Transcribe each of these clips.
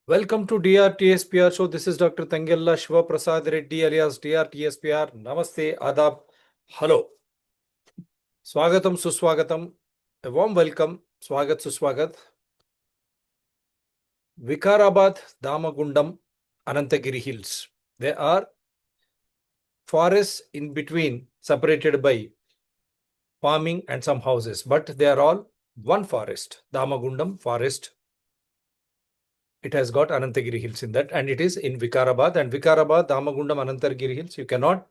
Welcome to DRTSPR show. This is Dr. Tangella Shiva Prasad Reddy alias DRTSPR. Namaste, Adab, hello. Swagatam, Suswagatam, a warm welcome. Swagat, Suswagat. Vikarabad, Damagundam, Anantagiri Hills. There are forests in between, separated by farming and some houses, but they are all one forest, Damagundam forest. It has got Anantagiri Hills in that, and it is in Vikarabad. And Vikarabad, Damagundam, Anantagiri Hills, you cannot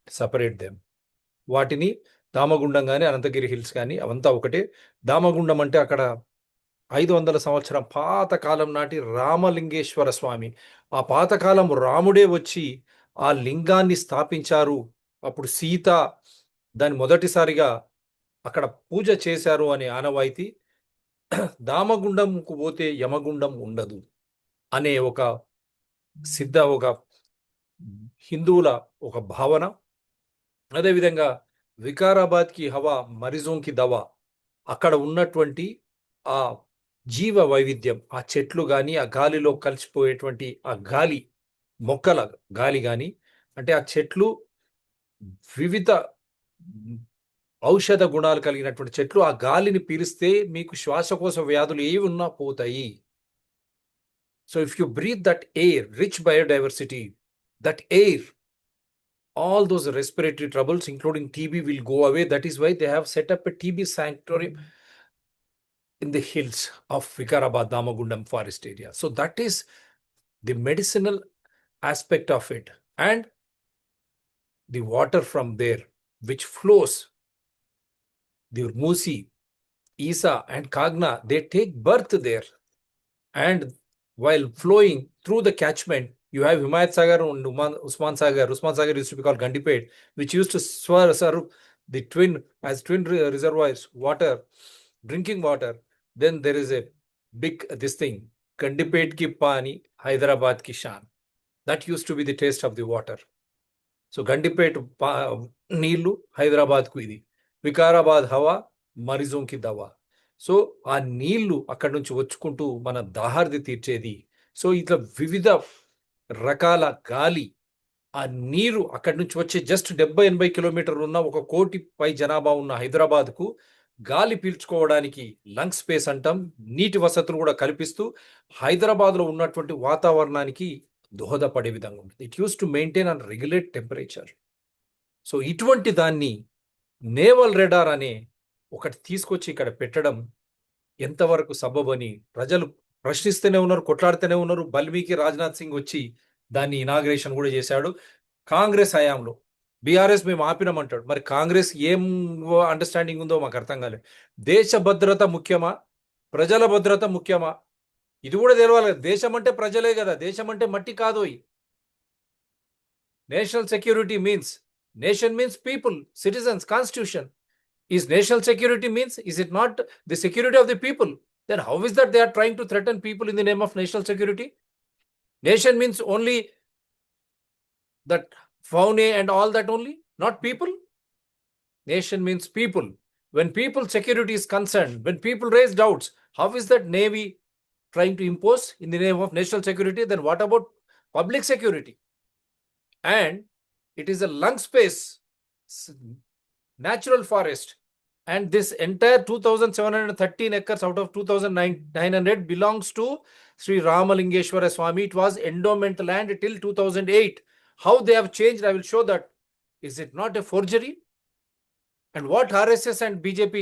separate them. వాటిని దామగుండం కానీ Anantagiri hills కానీ అవంతా ఒకటే. దామగుండం అంటే అక్కడ 500 సంవత్సరం పాతకాలం నాటి రామలింగేశ్వర స్వామి, ఆ పాతకాలం రాముడే వచ్చి ఆ లింగాన్ని స్థాపించారు. అప్పుడు సీత దాన్ని మొదటిసారిగా అక్కడ పూజ చేశారు అనే ఆనవాయితీ. దామగుండంకు పోతే యమగుండం ఉండదు అనే ఒక హిందువుల ఒక భావన. అదేవిధంగా వికారాబాద్కి హవా మరిజోంకి దవా, అక్కడ ఉన్నటువంటి ఆ జీవ వైవిధ్యం, ఆ చెట్లు కానీ ఆ గాలిలో కలిసిపోయేటువంటి ఆ గాలి, మొక్కల గాలి కానీ, అంటే ఆ చెట్లు వివిధ ఔషధ గుణాలు కలిగినటువంటి చెట్లు. ఆ గాలిని పీలిస్తే మీకు శ్వాసకోశ వ్యాధులు ఏవి ఉన్నా పోతాయి. So if you breathe that air, rich biodiversity, that air, all those respiratory troubles including TB will go away. That is why they have set up a TB sanctuary in the hills of Vikarabad Damagundam forest area. So that is the medicinal aspect of it. And the water from there which flows, the Musi, Isa and Kagna, they take birth there, and while flowing through the catchment, you have Himayat Sagar and Usman Sagar. Usman Sagar used to be called Gandipet, which used to serve the twin reservoirs, water, drinking water. Then there is a big this thing, Gandipet ki pani, Hyderabad ki shan. That used to be the taste of the water. So Gandipet నీళ్ళు, హైదరాబాద్ కు ఇది. వికారాబాద్ హవా, మరిజోం కి దవా. So ఆ నీళ్లు అక్కడి నుంచి వచ్చుకుంటూ మన దాహార్ది తీర్చేది. సో ఇట్లా వివిధ రకాల గాలి, ఆ నీరు అక్కడి నుంచి వచ్చే జస్ట్ 70-80 కిలోమీటర్లు ఉన్న 1 కోటి పై జనాభా ఉన్న హైదరాబాద్కు గాలి పీల్చుకోవడానికి లంగ్ స్పేస్ అంటాం, నీటి వసతులు కూడా కల్పిస్తూ హైదరాబాద్లో ఉన్నటువంటి వాతావరణానికి దోహదపడే విధంగా ఉంటుంది. It use to maintain and regulate temperature. So ఇటువంటి దాన్ని నేవల్ రెడార్ అనే ఒకటి తీసుకొచ్చి ఇక్కడ పెట్టడం ఎంతవరకు సబబని ప్రజలు ప్రశ్నిస్తూనే ఉన్నారు, కొట్లాడుతూనే ఉన్నారు. బల్మీకి రాజ్నాథ్ సింగ్ వచ్చి దాన్ని ఇనాగ్రేషన్ కూడా చేశాడు. కాంగ్రెస్ హయాంలో బీఆర్ఎస్ మేము ఆపినామంటాడు. మరి కాంగ్రెస్ ఏం అండర్స్టాండింగ్ ఉందో మాకు అర్థం కాలేదు. దేశ భద్రత ముఖ్యమా, ప్రజల భద్రత ముఖ్యమా, ఇది కూడా తెలవాలి. దేశం అంటే ప్రజలే కదా, దేశం అంటే మట్టి కాదు. National security means, nation means people, citizens, constitution. Is national security means, is it not the security of the people? Then how is that they are trying to threaten people in the name of national security? Nation means only that fauna and all that only, not people. Nation means people. When people security is concerned, when people raise doubts, how is that Navy trying to impose in the name of national security? Then what about public security? And it is a lung space, natural forest, and this entire 2713 acres out of 2900 belongs to Sri Ramalingeshwara Swami. It was endowment land till 2008. How they have changed, I will show that. Is it not a forgery? And what RSS and BJP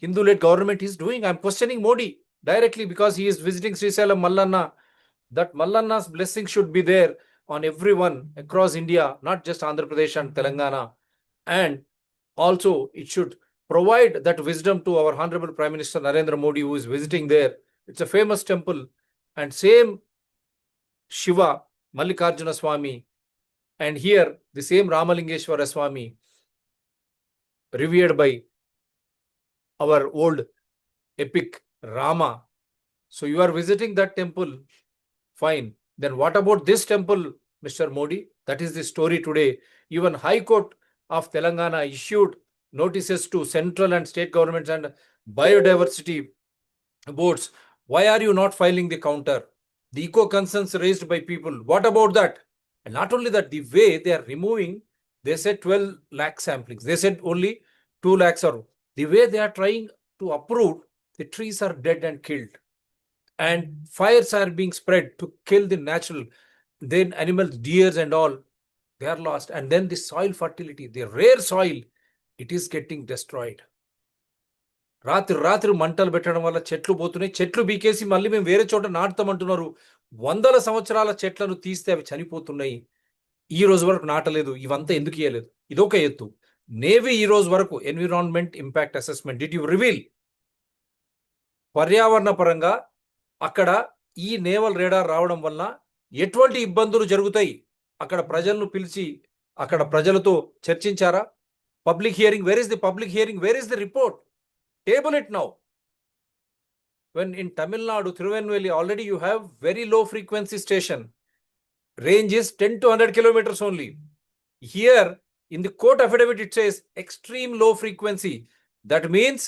Hindu-led government is doing? I'm questioning Modi directly because he is visiting Srisailam Mallanna. That Mallanna's blessing should be there on everyone across India, not just Andhra Pradesh and Telangana. And also it should provide that wisdom to our Honorable Prime Minister Narendra Modi, who is visiting there. It's a famous temple, and same Shiva, Mallikarjuna Swami, and here the same Ramalingeshwara Swami, revered by our old epic Rama. So you are visiting that temple, fine. Then what about this temple, Mr. Modi? That is the story today. Even High Court of Telangana issued notices to central and state governments and biodiversity boards. Why are you not filing the counter? the eco concerns raised by people. What about that? And not only that, the way they are removing, they said 12 lakh samplings. They said only 2 lakhs are. The way they are trying to uproot, the trees are dead and killed. And fires are being spread to kill the natural, then animals, deers and all, they are lost. And then the soil fertility, the rare soil, it is getting destroyed. రాత్రి రాత్రి మంటలు పెట్టడం వల్ల చెట్లు పోతున్నాయి. చెట్లు బీకేసి మళ్ళీ మేము వేరే చోట నాటుతామంటున్నారు. వందల సంవత్సరాల చెట్లను తీస్తే అవి చనిపోతున్నాయి. ఈ రోజు వరకు నాటలేదు. ఇవంతా ఎందుకు ఇయ్యలేదు? ఇదొక ఎత్తు. నేవీ ఈ రోజు వరకు environment impact assessment did you reveal? పర్యావరణ పరంగా అక్కడ ఈ నేవల్ రేడార్ రావడం వల్ల ఎటువంటి ఇబ్బందులు జరుగుతాయి? అక్కడ ప్రజలను పిలిచి అక్కడ ప్రజలతో చర్చించారా? Public hearing, where is the public hearing? Where is the report? Table it now. When in Tamil Nadu, Tirunelveli, already you have very low frequency station. Range is 10 to 100 kilometers only. Here, in the court affidavit, it says extreme low frequency. That means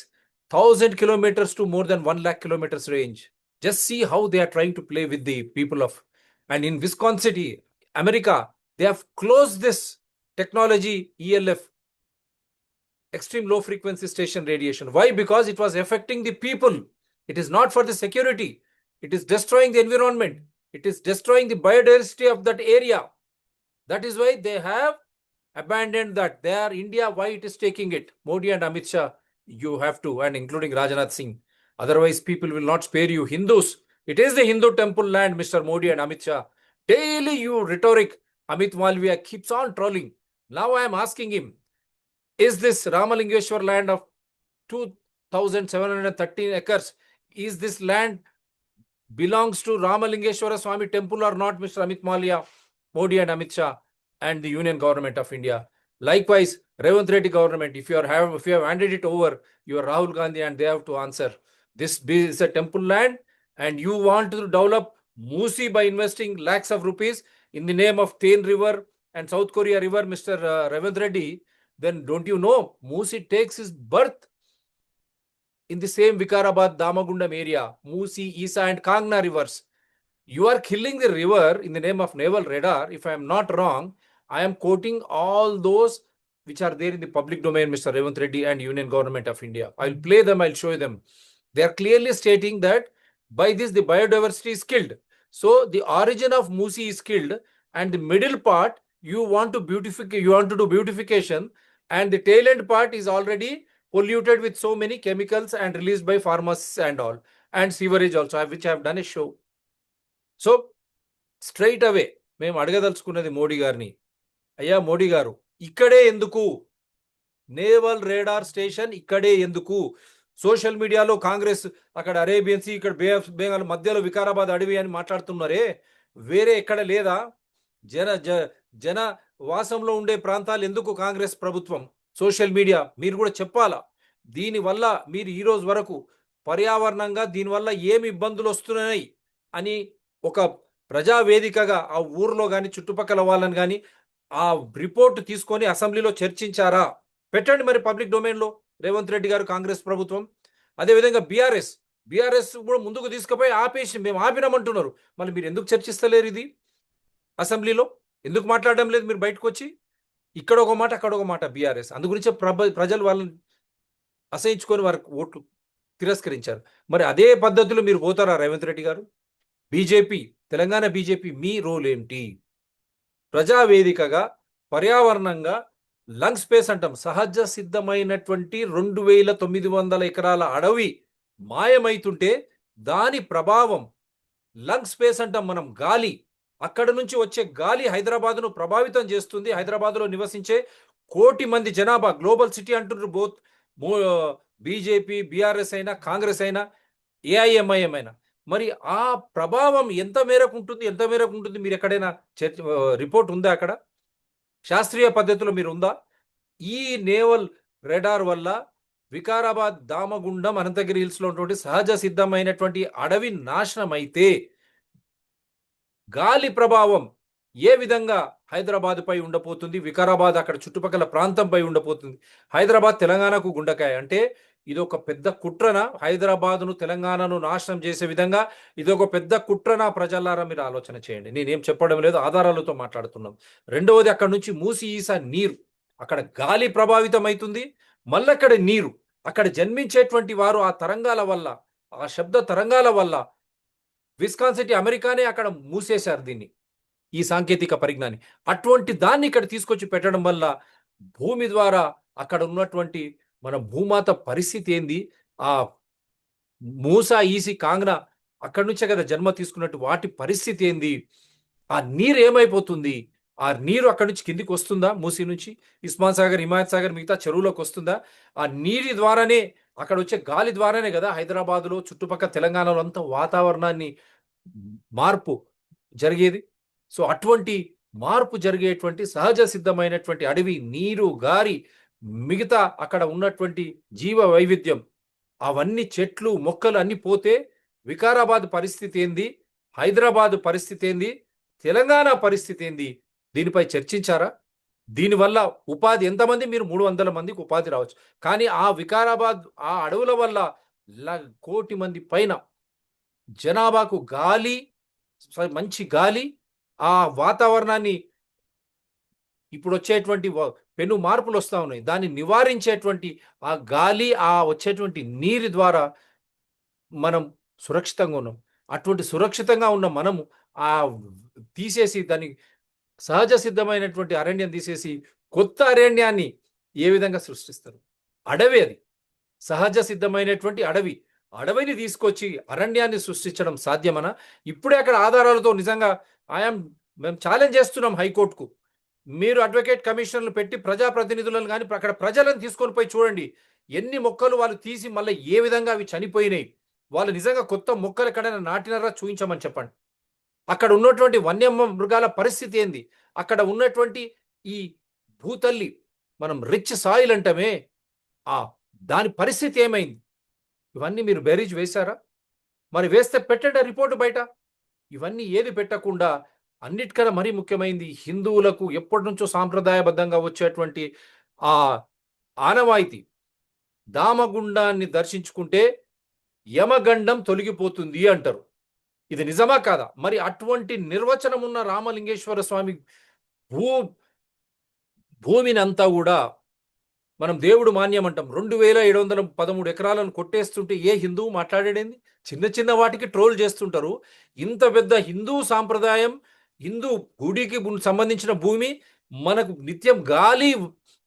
1000 kilometers to more than 1 lakh kilometers range. Just see how they are trying to play with the people of. And in Wisconsin, America, they have closed this technology, ELF, extreme low frequency station radiation. Why? Because it was affecting the people. It is not for the security. It is destroying the environment. It is destroying the biodiversity of that area. That is why they have abandoned that. They are India. Why it is taking it? Modi and Amit Shah, you have to, and including Rajnath Singh. Otherwise, people will not spare you. Hindus. It is the Hindu temple land, Mr. Modi and Amit Shah. Daily you rhetoric. Amit Malviya keeps on trolling. Now I am asking him, is this Ramalingeshwar land of 2,713 acres, is this land belongs to Ramalingeshwara Swami temple or not, Mr. Amit Malviya, Modi and Amit Shah and the Union Government of India? Likewise, Revanth Reddy government, if you have handed it over, you are Rahul Gandhi and they have to answer. This is a temple land and you want to develop Musi by investing lakhs of rupees in the name of Ten River and South Korea River, Mr. Revanth Reddy. Then don't you know, Musi takes his birth in the same Vikarabad, Damagundam area, Musi, Isa and Kangna rivers. You are killing the river in the name of naval radar. If I am not wrong, I am quoting all those which are there in the public domain, Mr. Revanth Reddy and Union Government of India. I will play them, I will show them. They are clearly stating that by this the biodiversity is killed. So the origin of Musi is killed and the middle part you want to do beautification, and the tail end part is already polluted with so many chemicals and released by farmers and all, and sewerage also, which I have done a show. So straight away మేము అడగదలుచుకున్నది మోడీ గారిని, అయ్యా మోడీ గారు, ఇక్కడే ఎందుకు naval radar station? ఇక్కడే ఎందుకు? Social మీడియాలో కాంగ్రెస్ అక్కడ అరేబియన్ సీ, ఇక్కడ బే ఆఫ్ బెంగాల్ మధ్యలో వికారాబాద్ అడవి అని మాట్లాడుతున్నారే, వేరే ఎక్కడ లేదా? జన వాసంలో ఉండే ప్రాంతాలు ఎందుకు కాంగ్రెస్ ప్రభుత్వం? సోషల్ మీడియా మీరు కూడా చెప్పాలా. దీనివల్ల మీరు ఈ రోజు వరకు పర్యావరణంగా దీనివల్ల ఏమి ఇబ్బందులు వస్తున్నాయి అని ఒక ప్రజావేదికగా ఆ ఊర్లో కానీ చుట్టుపక్కల వాళ్ళని కానీ ఆ రిపోర్ట్ తీసుకొని అసెంబ్లీలో చర్చించారా? పెట్టండి మరి పబ్లిక్ డొమైన్లో రేవంత్ రెడ్డి గారు, కాంగ్రెస్ ప్రభుత్వం. అదేవిధంగా బీఆర్ఎస్ కూడా ముందుకు తీసుకుపోయి ఆపేసి మేము ఆపినామంటున్నారు. మళ్ళీ మీరు ఎందుకు చర్చిస్తలేరు? ఇది అసెంబ్లీలో ఎందుకు మాట్లాడడం లేదు? మీరు బయటకు వచ్చి ఇక్కడ ఒక మాట అక్కడ ఒక మాట బీఆర్ఎస్. అందుగురించే ప్రజలు వాళ్ళని అసహించుకొని వారికి ఓట్లు తిరస్కరించారు. మరి అదే పద్ధతిలో మీరు పోతారా రేవంత్ రెడ్డి గారు? బీజేపీ, తెలంగాణ బీజేపీ మీ రోల్ ఏంటి? ప్రజావేదికగా పర్యావరణంగా లంగ్ స్పేస్ అంటాం, సహజ సిద్ధమైనటువంటి 2900 ఎకరాల అడవి మాయమైతుంటే దాని ప్రభావం లంగ్ స్పేస్ అంటాం మనం, గాలి, అక్కడ నుంచి వచ్చే గాలి హైదరాబాద్ను ప్రభావితం చేస్తుంది. హైదరాబాద్లో నివసించే 1 కోటి మంది జనాభా, గ్లోబల్ సిటీ అంటున్నారు. బోత్ బీజేపీ, బీఆర్ఎస్ అయినా, కాంగ్రెస్ అయినా, ఏఐఎంఐఎం అయినా. మరి ఆ ప్రభావం ఎంత మేరకు ఉంటుంది? మీరు ఎక్కడైనా రిపోర్ట్ ఉందా? అక్కడ శాస్త్రీయ పద్ధతిలో మీరు ఉందా? ఈ నేవల్ రెడార్ వల్ల వికారాబాద్, దామగుండం, అనంతగిరి హిల్స్లో ఉన్నటువంటి సహజ సిద్ధమైనటువంటి అడవి నాశనం అయితే గాలి ప్రభావం ఏ విధంగా హైదరాబాద్ పై ఉండబోతుంది? వికారాబాద్ అక్కడ చుట్టుపక్కల ప్రాంతంపై ఉండబోతుంది. హైదరాబాద్ తెలంగాణకు గుండకాయ అంటే ఇదొక పెద్ద కుట్రన హైదరాబాదును తెలంగాణను నాశనం చేసే విధంగా ఇదొక పెద్ద కుట్రన ప్రజలారా మీరు ఆలోచన చేయండి. నేనేం చెప్పడం లేదు, ఆధారాలతో మాట్లాడుతున్నాం. రెండవది అక్కడ నుంచి మూసి ఈసా నీరు అక్కడ గాలి ప్రభావితం అవుతుంది, మళ్ళీ అక్కడ నీరు అక్కడ జన్మించేటువంటి వారు ఆ తరంగాల వల్ల ఆ శబ్ద తరంగాల వల్ల విస్కాన్సిటీ అమెరికానే అక్కడ మూసేశారు దీన్ని, ఈ సాంకేతిక పరిజ్ఞాన్ని. అటువంటి దాన్ని ఇక్కడ తీసుకొచ్చి పెట్టడం వల్ల భూమి ద్వారా అక్కడ ఉన్నటువంటి మన భూమాత పరిస్థితి ఏంది, ఆ మూసా ఈసి కాంగ్నా అక్కడి నుంచే కదా జన్మ తీసుకున్నట్టు వాటి పరిస్థితి ఏంది, ఆ నీరు ఏమైపోతుంది, ఆ నీరు అక్కడి నుంచి కిందికి వస్తుందా, మూసీ నుంచి ఇస్మాన్ సాగర్, హిమాయత్ సాగర్, మిగతా చెరువులోకి వస్తుందా, ఆ నీటి ద్వారానే అక్కడ వచ్చే గాలి ద్వారానే కదా హైదరాబాదులో చుట్టుపక్కల తెలంగాణలో అంతా వాతావరణాన్ని మార్పు జరిగేది. సో అటువంటి మార్పు జరిగేటువంటి సహజ సిద్ధమైనటువంటి అడవి, నీరు, గారి, మిగతా అక్కడ ఉన్నటువంటి జీవ వైవిధ్యం, అవన్నీ చెట్లు మొక్కలు అన్ని పోతే వికారాబాద్ పరిస్థితి ఏంది, హైదరాబాద్ పరిస్థితి ఏంది, తెలంగాణ పరిస్థితి ఏంది, దీనిపై చర్చించారా? దీనివల్ల ఉపాధి ఎంతమంది, మీరు 300 మందికి ఉపాధి రావచ్చు. కానీ ఆ వికారాబాద్ ఆ అడవుల వల్ల 1,00,00,000 మంది పైన జనాభాకు గాలి, మంచి గాలి, ఆ వాతావరణాన్ని ఇప్పుడు వచ్చేటువంటి పెను మార్పులు వస్తూ ఉన్నాయి, దాన్ని నివారించేటువంటి ఆ గాలి, ఆ వచ్చేటువంటి నీరు ద్వారా మనం సురక్షితంగా ఉన్నాం. అటువంటి సురక్షితంగా ఉన్న మనము ఆ తీసేసి దాన్ని సహజ సిద్ధమైనటువంటి అరణ్యం తీసేసి కొత్త అరణ్యాన్ని ఏ విధంగా సృష్టిస్తారు? అడవి అది, సహజ సిద్ధమైనటువంటి అడవి, అడవిని తీసుకొచ్చి అరణ్యాన్ని సృష్టించడం సాధ్యమనా? ఇప్పుడే అక్కడ ఆధారాలతో నిజంగా మేము ఛాలెంజ్ చేస్తున్నాం హైకోర్టుకు, మీరు అడ్వకేట్ కమిషన్లు పెట్టి ప్రజాప్రతినిధులను కానీ అక్కడ ప్రజలను తీసుకొని పోయి చూడండి, ఎన్ని మొక్కలు వాళ్ళు తీసి మళ్ళీ ఏ విధంగా అవి చనిపోయినాయి, వాళ్ళు నిజంగా కొత్త మొక్కలు ఎక్కడైనా నాటినారా చూపించమని చెప్పండి. అక్కడ ఉన్నటువంటి వన్య మృగాల పరిస్థితి ఏంది, అక్కడ ఉన్నటువంటి ఈ భూతల్లి, మనం రిచ్ సాయిల్ అంటామే, ఆ దాని పరిస్థితి ఏమైంది, ఇవన్నీ మీరు బేరీజ్ వేశారా? మరి వేస్తే పెట్టండి రిపోర్టు బయట. ఇవన్నీ ఏది పెట్టకుండా అన్నిటికన్నా మరీ ముఖ్యమైనది, హిందువులకు ఎప్పటి నుంచో సాంప్రదాయబద్ధంగా వచ్చేటువంటి ఆ ఆనవాయితీ, దామగుండాన్ని దర్శించుకుంటే యమగండం తొలగిపోతుంది అంటారు. ఇది నిజమా కాదా? మరి అటువంటి నిర్వచనం ఉన్న రామలింగేశ్వర స్వామి భూమిని అంతా కూడా మనం దేవుడు మాన్యం అంటాం. 2,713 ఎకరాలను కొట్టేస్తుంటే ఏ హిందువు మాట్లాడేది? చిన్న చిన్న వాటికి ట్రోల్ చేస్తుంటారు. ఇంత పెద్ద హిందూ సాంప్రదాయం, హిందూ గుడికి సంబంధించిన భూమి, మనకు నిత్యం గాలి,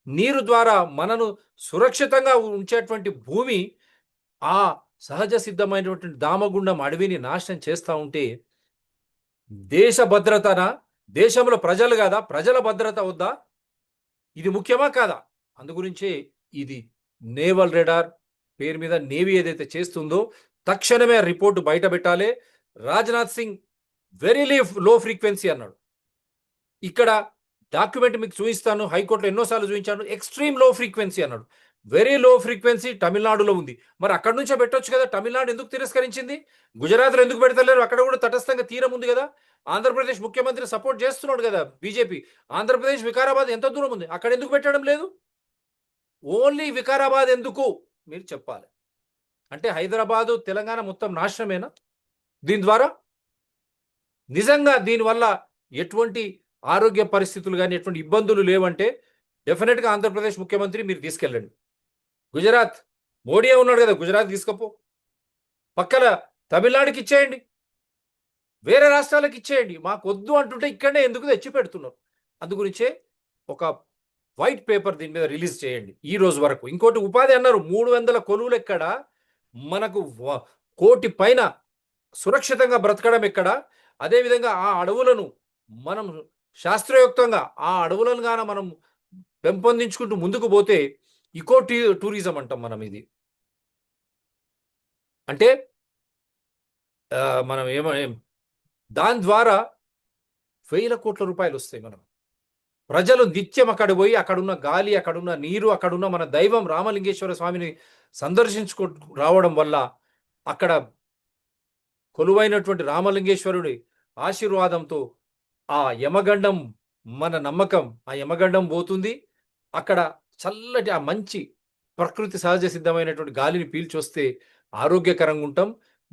నీరు ద్వారా మనను సురక్షితంగా ఉంచేటువంటి భూమి, ఆ సహజ సిద్ధమైనటువంటి దామగుండం అడవిని నాశనం చేస్తూ ఉంటే దేశ భద్రతనా, దేశంలో ప్రజలు కాదా, ప్రజల భద్రత వద్దా? ఇది ముఖ్యమా కాదా? అందుగురించే ఇది నేవల్ రెడార్ పేరు మీద నేవీ ఏదైతే చేస్తుందో తక్షణమే రిపోర్టు బయట పెట్టాలి. Rajnath Singh very low frequency అన్నాడు. ఇక్కడ డాక్యుమెంట్ మీకు చూపిస్తాను, హైకోర్టులో ఎన్నోసార్లు చూపించాను, ఎక్స్ట్రీమ్ లో ఫ్రీక్వెన్సీ అన్నాడు. వెరీ లో ఫ్రీక్వెన్సీ తమిళనాడులో ఉంది. మరి అక్కడ నుంచే పెట్టొచ్చు కదా, తమిళనాడు ఎందుకు తిరస్కరించింది? గుజరాత్లో ఎందుకు పెడతలేరు? అక్కడ కూడా తటస్థంగా తీరం ఉంది కదా. ఆంధ్రప్రదేశ్ ముఖ్యమంత్రి సపోర్ట్ చేస్తున్నాడు కదా బీజేపీ. ఆంధ్రప్రదేశ్ వికారాబాద్ ఎంత దూరం ఉంది, అక్కడ ఎందుకు పెట్టడం లేదు? ఓన్లీ వికారాబాద్ ఎందుకు మీరు చెప్పాలి. అంటే హైదరాబాదు, తెలంగాణ మొత్తం నాశనమేనా దీని ద్వారా? నిజంగా దీనివల్ల ఎటువంటి ఆరోగ్య పరిస్థితులు కానీ ఎటువంటి ఇబ్బందులు లేవంటే డెఫినెట్గా ఆంధ్రప్రదేశ్ ముఖ్యమంత్రి మీరు తీసుకెళ్ళండి. గుజరాత్ మోడీ ఉన్నాడు కదా, గుజరాత్ తీసుకపో, పక్కన తమిళనాడుకి ఇచ్చేయండి, వేరే రాష్ట్రాలకు ఇచ్చేయండి. మాకు వద్దు అంటుంటే ఇక్కడనే ఎందుకు తెచ్చి పెడుతున్నారు? అందుగురించే ఒక వైట్ పేపర్ దీని మీద రిలీజ్ చేయండి ఈ రోజు వరకు. ఇంకోటి ఉపాధి అన్నారు, 300 కొలువులు ఎక్కడ, మనకు 1,00,00,000 పైన సురక్షితంగా బ్రతకడం ఎక్కడ? అదేవిధంగా ఆ అడవులను మనం శాస్త్రయుక్తంగా ఆ అడవులను గాన మనం పెంపొందించుకుంటూ ముందుకు పోతే ఇకో టూరిజం అంటాం మనం. ఇది అంటే మనం దాని ద్వారా వేల కోట్ల రూపాయలు వస్తాయి. మనం ప్రజలు నిత్యం అక్కడ పోయి అక్కడున్న గాలి, అక్కడున్న నీరు, అక్కడున్న మన దైవం రామలింగేశ్వర స్వామిని సందర్శించుకు రావడం వల్ల అక్కడ కొలువైనటువంటి రామలింగేశ్వరుడి ఆశీర్వాదంతో ఆ యమగండం, మన నమ్మకం, ఆ యమగండం పోతుంది. అక్కడ చల్లటి ఆ మంచి ప్రకృతి సహజ సిద్ధమైనటువంటి గాలిని పీల్చొస్తే ఆరోగ్యకరంగా ఉంటాం.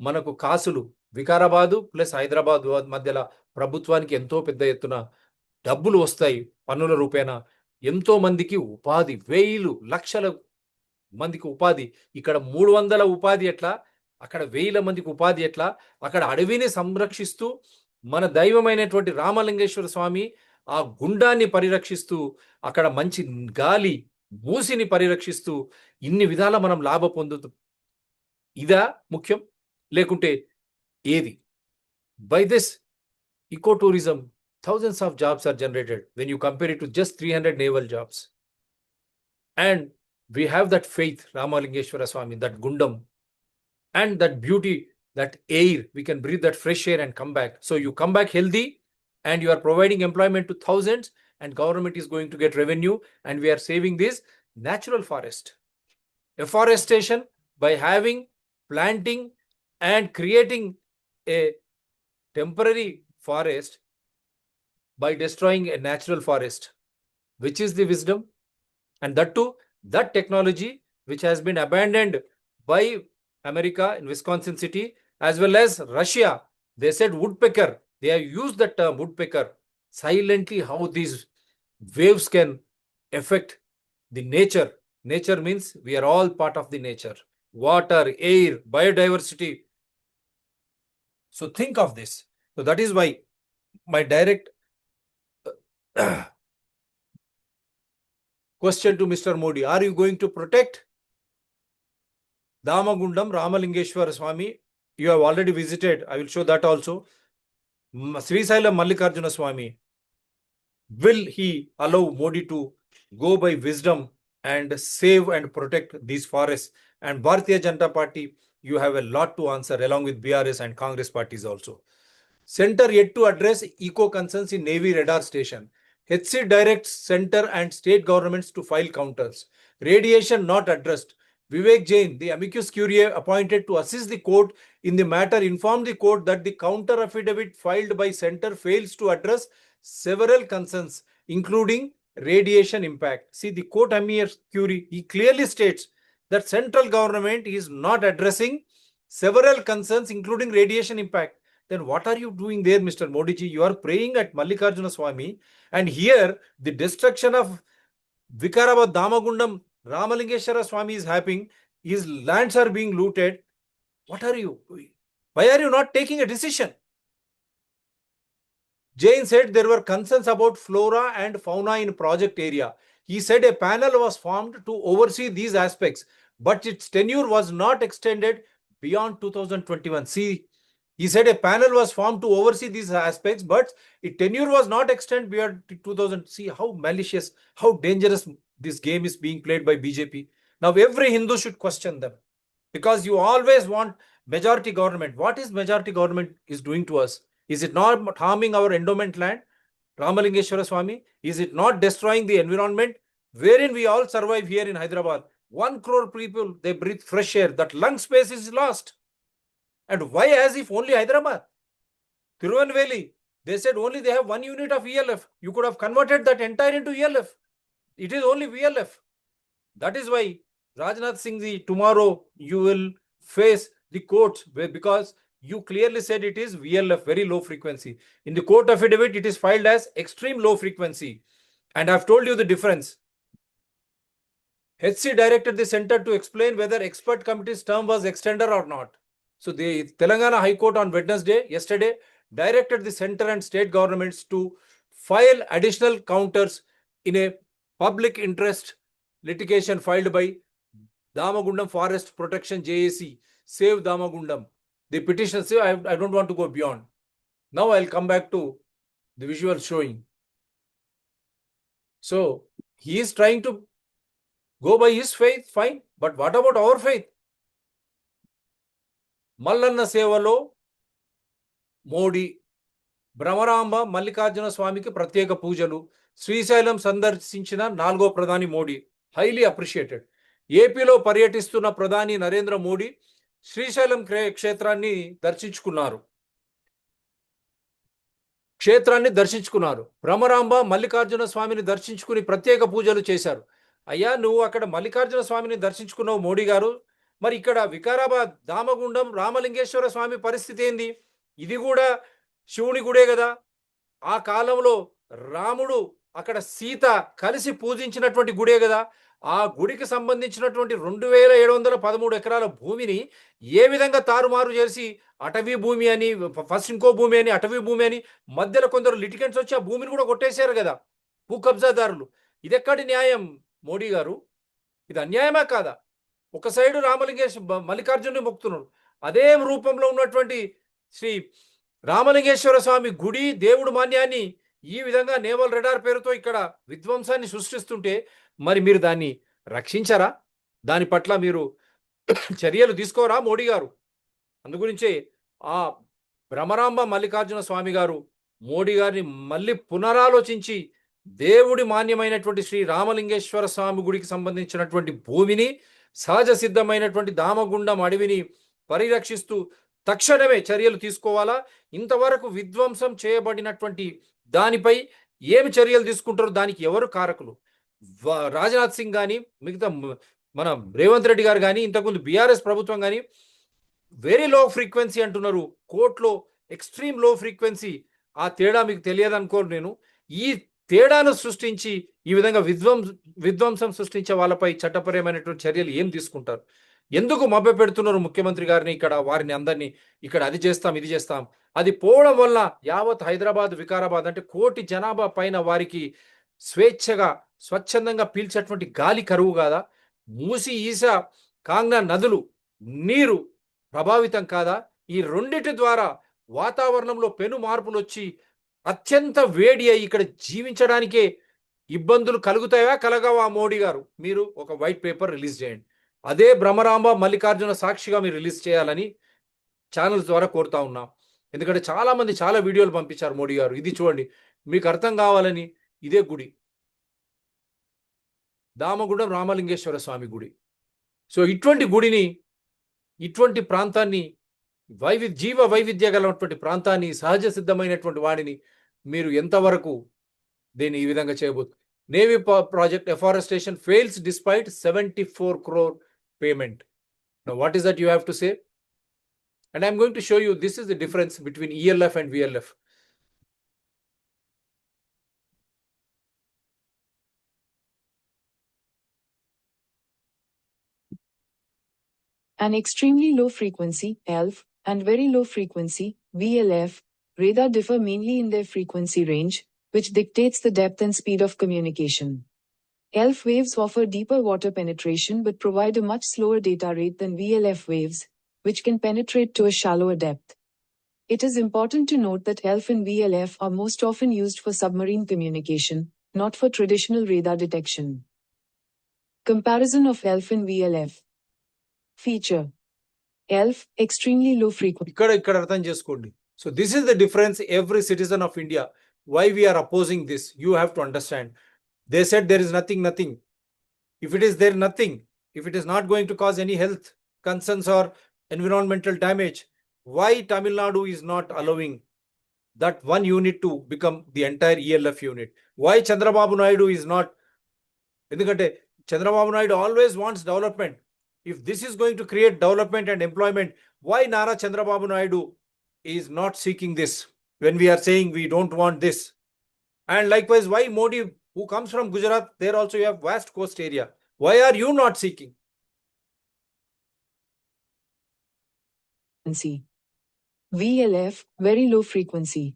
మనకు కాసులు వికారాబాదు ప్లస్ హైదరాబాద్ మధ్యలో ప్రభుత్వానికి ఎంతో పెద్ద ఎత్తున డబ్బులు వస్తాయి పన్నుల రూపేణ. ఎంతో మందికి ఉపాధి, వేలు లక్షల మందికి ఉపాధి. ఇక్కడ 300 ఉపాధి ఎట్లా, అక్కడ 1000 మందికి ఉపాధి ఎట్లా, అక్కడ అడవిని సంరక్షిస్తూ మన దైవమైనటువంటి రామలింగేశ్వర స్వామి ఆ గుండాన్ని పరిరక్షిస్తూ, అక్కడ మంచి గాలి మూసిని పరిరక్షిస్తూ ఇన్ని విధాల మనం లాభ పొందుతూ, ఇదా ముఖ్యం లేకుంటే ఏది? By this eco tourism, thousands of jobs are generated when you compare it to just 300 naval jobs. And we have that faith, Ramalingeshwara Swami, that gundam, and that beauty, that air. We can breathe that fresh air and come back. So you come back healthy, and you are providing employment to thousands, and government is going to get revenue, and we are saving this natural forest. Afforestation, by having, planting, and creating a temporary forest by destroying a natural forest, which is the wisdom. And that too, that technology which has been abandoned by America in Wisconsin city, as well as Russia. They said woodpecker, they have used the term woodpecker silently. How these waves can affect the nature. Nature means we are all part of the nature, water, air, biodiversity. So think of this. So that is why my direct question to Mr. Modi: are you going to protect Damagundam Ramalingeshwara Swami? You have already visited. I will show that also. Srisailam Mallikarjuna Swami. Will he allow Modi to go by wisdom and save and protect these forests? And Bharatiya Janata Party, you have a lot to answer along with BRS and Congress parties also. Center yet to address eco concerns in Navy radar station. HC directs center and state governments to file counters. Radiation not addressed. Vivek Jain, the amicus curiae appointed to assist the court in the matter, informed the court that the counter affidavit filed by center fails to address several concerns, including radiation impact. See, the court amicus curiae, he clearly states that central government is not addressing several concerns, including radiation impact. Then what are you doing there, Mr. Modi ji? You are praying at Mallikarjuna Swami, and here the destruction of Vikarabad, Damagundam, Ramalingeshwara Swami is happening. His lands are being looted. What are you doing? Why are you not taking a decision? Jain said there were concerns about flora and fauna in project area. He said a panel was formed to oversee these aspects, but its tenure was not extended beyond 2021. See, he said a panel was formed to oversee these aspects, but its tenure was not extended beyond 2000. See how malicious, how dangerous this game is being played by BJP. Now every Hindu should question them, because you always want majority government. What is majority government is doing to us? Is it not harming our endowment land, Ramalingeshwara Swami? Is it not destroying the environment wherein we all survive here in Hyderabad? 1 crore people, they breathe fresh air. That lung space is lost. And why as if only Hyderabad? Tirunelveli, they said only they have 1 unit of ELF. You could have converted that entire into ELF. It is only VLF. That is why Rajnath Singh ji, tomorrow you will face the courts, because you clearly said it is VLF, very low frequency. In the court affidavit, it is filed as extreme low frequency. And I've told you the difference. HC directed the center to explain whether expert committee's term was extended or not. So the Telangana High Court on Wednesday, yesterday, directed the center and state governments to file additional counters in a public interest litigation filed by Damagundam Forest Protection JAC, Save Damagundam. The petitioner say, I don't want to go beyond. Now I'll come back to the visual showing. So he is trying to go by his faith, fine. But what about our faith? Mallanna Sevalo, Modi, Brahmaramba, Mallikarjuna Swamiki Pratyeka Pujalu, Srisailam సందర్శించిన 4వ ప్రధాని Modi, highly appreciated. ఏపీలో పర్యటిస్తున్న ప్రధాని నరేంద్ర మోడీ శ్రీశైలం క్షేత్రాన్ని దర్శించుకున్నారు. భ్రమరాంబ మల్లికార్జున స్వామిని దర్శించుకుని ప్రత్యేక పూజలు చేశారు. అయ్యా నువ్వు అక్కడ మల్లికార్జున స్వామిని దర్శించుకున్నావు మోడీ గారు, మరి ఇక్కడ వికారాబాద్ దామగుండం రామలింగేశ్వర స్వామి పరిస్థితి ఏంది? ఇది కూడా శివుని గుడే కదా. ఆ కాలంలో రాముడు అక్కడ సీత కలిసి పూజించినటువంటి గుడే కదా. ఆ గుడికి సంబంధించినటువంటి 2713 ఎకరాల భూమిని ఏ విధంగా తారుమారు చేసి అటవీ భూమి అని, ఫస్ట్ ఇంకో భూమి అని, అటవీ భూమి అని, మధ్యలో కొందరు లిటికెంట్స్ వచ్చి ఆ భూమిని కూడా కొట్టేశారు కదా, భూ కబ్జాదారులు. ఇదెక్కడి న్యాయం మోడీ గారు? ఇది అన్యాయమా కాదా? ఒక సైడు మల్లికార్జునుని మొక్కుతున్నారు, అదే రూపంలో ఉన్నటువంటి శ్రీ రామలింగేశ్వర స్వామి గుడి దేవుడు మాన్యాన్ని ఈ విధంగా నేవల్ రెడార్ పేరుతో ఇక్కడ విధ్వంసాన్ని సృష్టిస్తుంటే మరి మీరు దాన్ని రక్షించరా? దాని పట్ల మీరు చర్యలు తీసుకోరా మోడీ గారు? అందుగురించే ఆ భ్రమరాంబ మల్లికార్జున స్వామి గారు మోడీ గారిని మళ్ళీ పునరాలోచించి దేవుడి మాన్యమైనటువంటి శ్రీ రామలింగేశ్వర స్వామి గుడికి సంబంధించినటువంటి భూమిని, సహజ సిద్ధమైనటువంటి దామగుండం అడవిని పరిరక్షిస్తూ తక్షణమే చర్యలు తీసుకోవాలా. ఇంతవరకు విధ్వంసం చేయబడినటువంటి దానిపై ఏమి చర్యలు తీసుకుంటారో దానికి ఎవరు కారకులు? రాజ్నాథ్ సింగ్ కానీ, మిగతా మన రేవంత్ రెడ్డి గారు కానీ, ఇంతకుముందు బీఆర్ఎస్ ప్రభుత్వం కానీ వెరీ లో ఫ్రీక్వెన్సీ అంటున్నారు, కోర్టులో ఎక్స్ట్రీమ్ లో ఫ్రీక్వెన్సీ. ఆ తేడా మీకు తెలియదనుకోరు నేను. ఈ తేడాను సృష్టించి ఈ విధంగా విధ్వంసం సృష్టించే వాళ్ళపై చట్టపరమైనటువంటి చర్యలు ఏం తీసుకుంటారు? ఎందుకు మభ్య పెడుతున్నారు ముఖ్యమంత్రి గారిని ఇక్కడ, వారిని అందరినీ ఇక్కడ అది చేస్తాం ఇది చేస్తాం? అది పోవడం వల్ల యావత్ హైదరాబాద్ వికారాబాద్ అంటే 1 కోటి జనాభా పైన వారికి స్వేచ్ఛగా స్వచ్ఛందంగా పీల్చేటువంటి గాలి కరువు కాదా? మూసి ఈసా కాంగ్నా నదులు నీరు ప్రభావితం కాదా? ఈ రెండిటి ద్వారా వాతావరణంలో పెను మార్పులు వచ్చి అత్యంత వేడి అయి ఇక్కడ జీవించడానికే ఇబ్బందులు కలుగుతాయా కలగవా? మోడీ గారు మీరు ఒక వైట్ పేపర్ రిలీజ్ చేయండి, అదే భ్రమరాంబ మల్లికార్జున సాక్షిగా మీరు రిలీజ్ చేయాలని ఛానల్స్ ద్వారా కోరుతా ఉన్నాం. ఎందుకంటే చాలా మంది చాలా వీడియోలు పంపించారు మోడీ గారు, ఇది చూడండి మీకు అర్థం కావాలని. ఇదే గుడి దామగుండం రామలింగేశ్వర స్వామి గుడి. సో ఇటువంటి గుడిని, ఇటువంటి ప్రాంతాన్ని, జీవ వైవిధ్య గలటువంటి ప్రాంతాన్ని, సహజ సిద్ధమైనటువంటి వాడిని మీరు ఎంతవరకు దీన్ని ఈ విధంగా చేయబోతున్నారు? Navy project afforestation fails despite 74 crore payment. Now what is that you have to say? And I'm going to show you, this is the difference between ELF and VLF. An extremely low frequency, ELF, and very low frequency, VLF, radar differ mainly in their frequency range, which dictates the depth and speed of communication. ELF waves offer deeper water penetration but provide a much slower data rate than VLF waves, which can penetrate to a shallower depth. It is important to note that ELF and VLF are most often used for submarine communication, not for traditional radar detection. Comparison of ELF and VLF. Feature. ELF, extremely low frequency. ఇక్కడ అర్థం చేసుకోండి. So this is the difference. Every citizen of India, why we are opposing this, you have to understand. They said there is nothing. If it is there nothing, if it is not going to cause any health concerns or environmental damage, why Tamil Nadu is not allowing that one unit to become the entire ELF unit? Why Chandrababu Naidu is not? Endukante Chandrababu Naidu always wants development. If this is going to create development and employment, why Nara Chandrababu Naidu is not seeking this when we are saying we don't want this? And likewise, why Modi, who comes from Gujarat, there also you have vast coast area, why are you not seeking? VLF, very low frequency.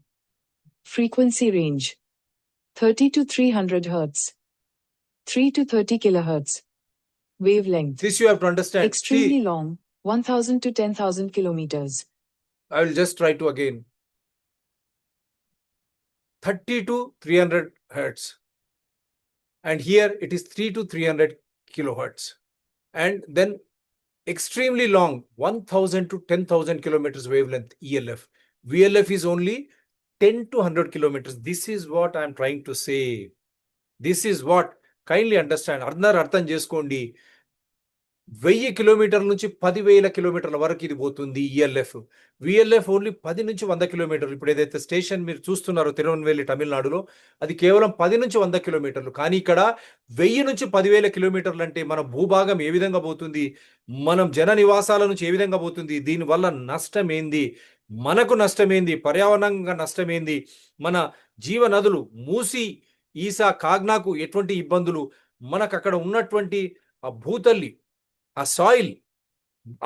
Frequency range 30 to 300 Hz, 3 to 30 kHz. Wavelength. This you have to understand. Extremely long, 1000 to 10,000 kilometers. I will just try to again. 30 to 300 Hertz. And here it is 3 to 300 kilohertz. And then extremely long, 1000 to 10,000 kilometers wavelength, ELF. VLF is only 10 to 100 kilometers. This is what I am trying to say. This is what, kindly understand. Artham cheskondi. 1000 కిలోమీటర్ల నుంచి 10,000 కిలోమీటర్ల వరకు ఇది పోతుంది ELF. VLF only 10 నుంచి 100 కిలోమీటర్లు. ఇప్పుడు ఏదైతే స్టేషన్ మీరు చూస్తున్నారో తిరువన్వెల్లి తమిళనాడులో, అది కేవలం 10 నుంచి 100 కిలోమీటర్లు. కానీ ఇక్కడ 1000 నుంచి 10,000 కిలోమీటర్లు అంటే మన భూభాగం ఏ విధంగా పోతుంది, మనం జన నివాసాల నుంచి ఏ విధంగా పోతుంది, దీనివల్ల నష్టం ఏంది, మనకు నష్టమేంది, పర్యావరణంగా నష్టమేంది, మన జీవ నదులు మూసి, ఈసా, కాగ్నాకు ఎటువంటి ఇబ్బందులు, మనకు అక్కడ ఉన్నటువంటి ఆ భూతల్లి, ఆ సాయిల్,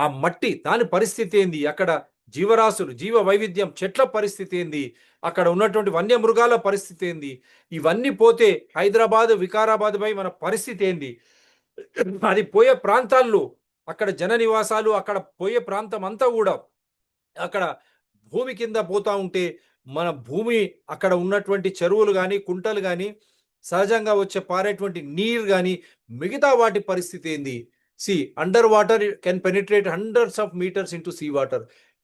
ఆ మట్టి దాని పరిస్థితి ఏంది, అక్కడ జీవరాశులు, జీవ వైవిధ్యం, చెట్ల పరిస్థితి ఏంది, అక్కడ ఉన్నటువంటి వన్యమృగాల పరిస్థితి ఏంది, ఇవన్నీ పోతే హైదరాబాద్, వికారాబాద్ పై మన పరిస్థితి ఏంది, అది పోయే ప్రాంతాల్లో అక్కడ జన నివాసాలు, అక్కడ పోయే ప్రాంతం అంతా కూడా అక్కడ భూమి కింద పోతా ఉంటే మన భూమి, అక్కడ ఉన్నటువంటి చెరువులు కానీ, కుంటలు కానీ, సహజంగా వచ్చే పారేటువంటి నీరు కానీ, మిగతా వాటి పరిస్థితి ఏంది. See, underwater can penetrate hundreds of meters into sea water.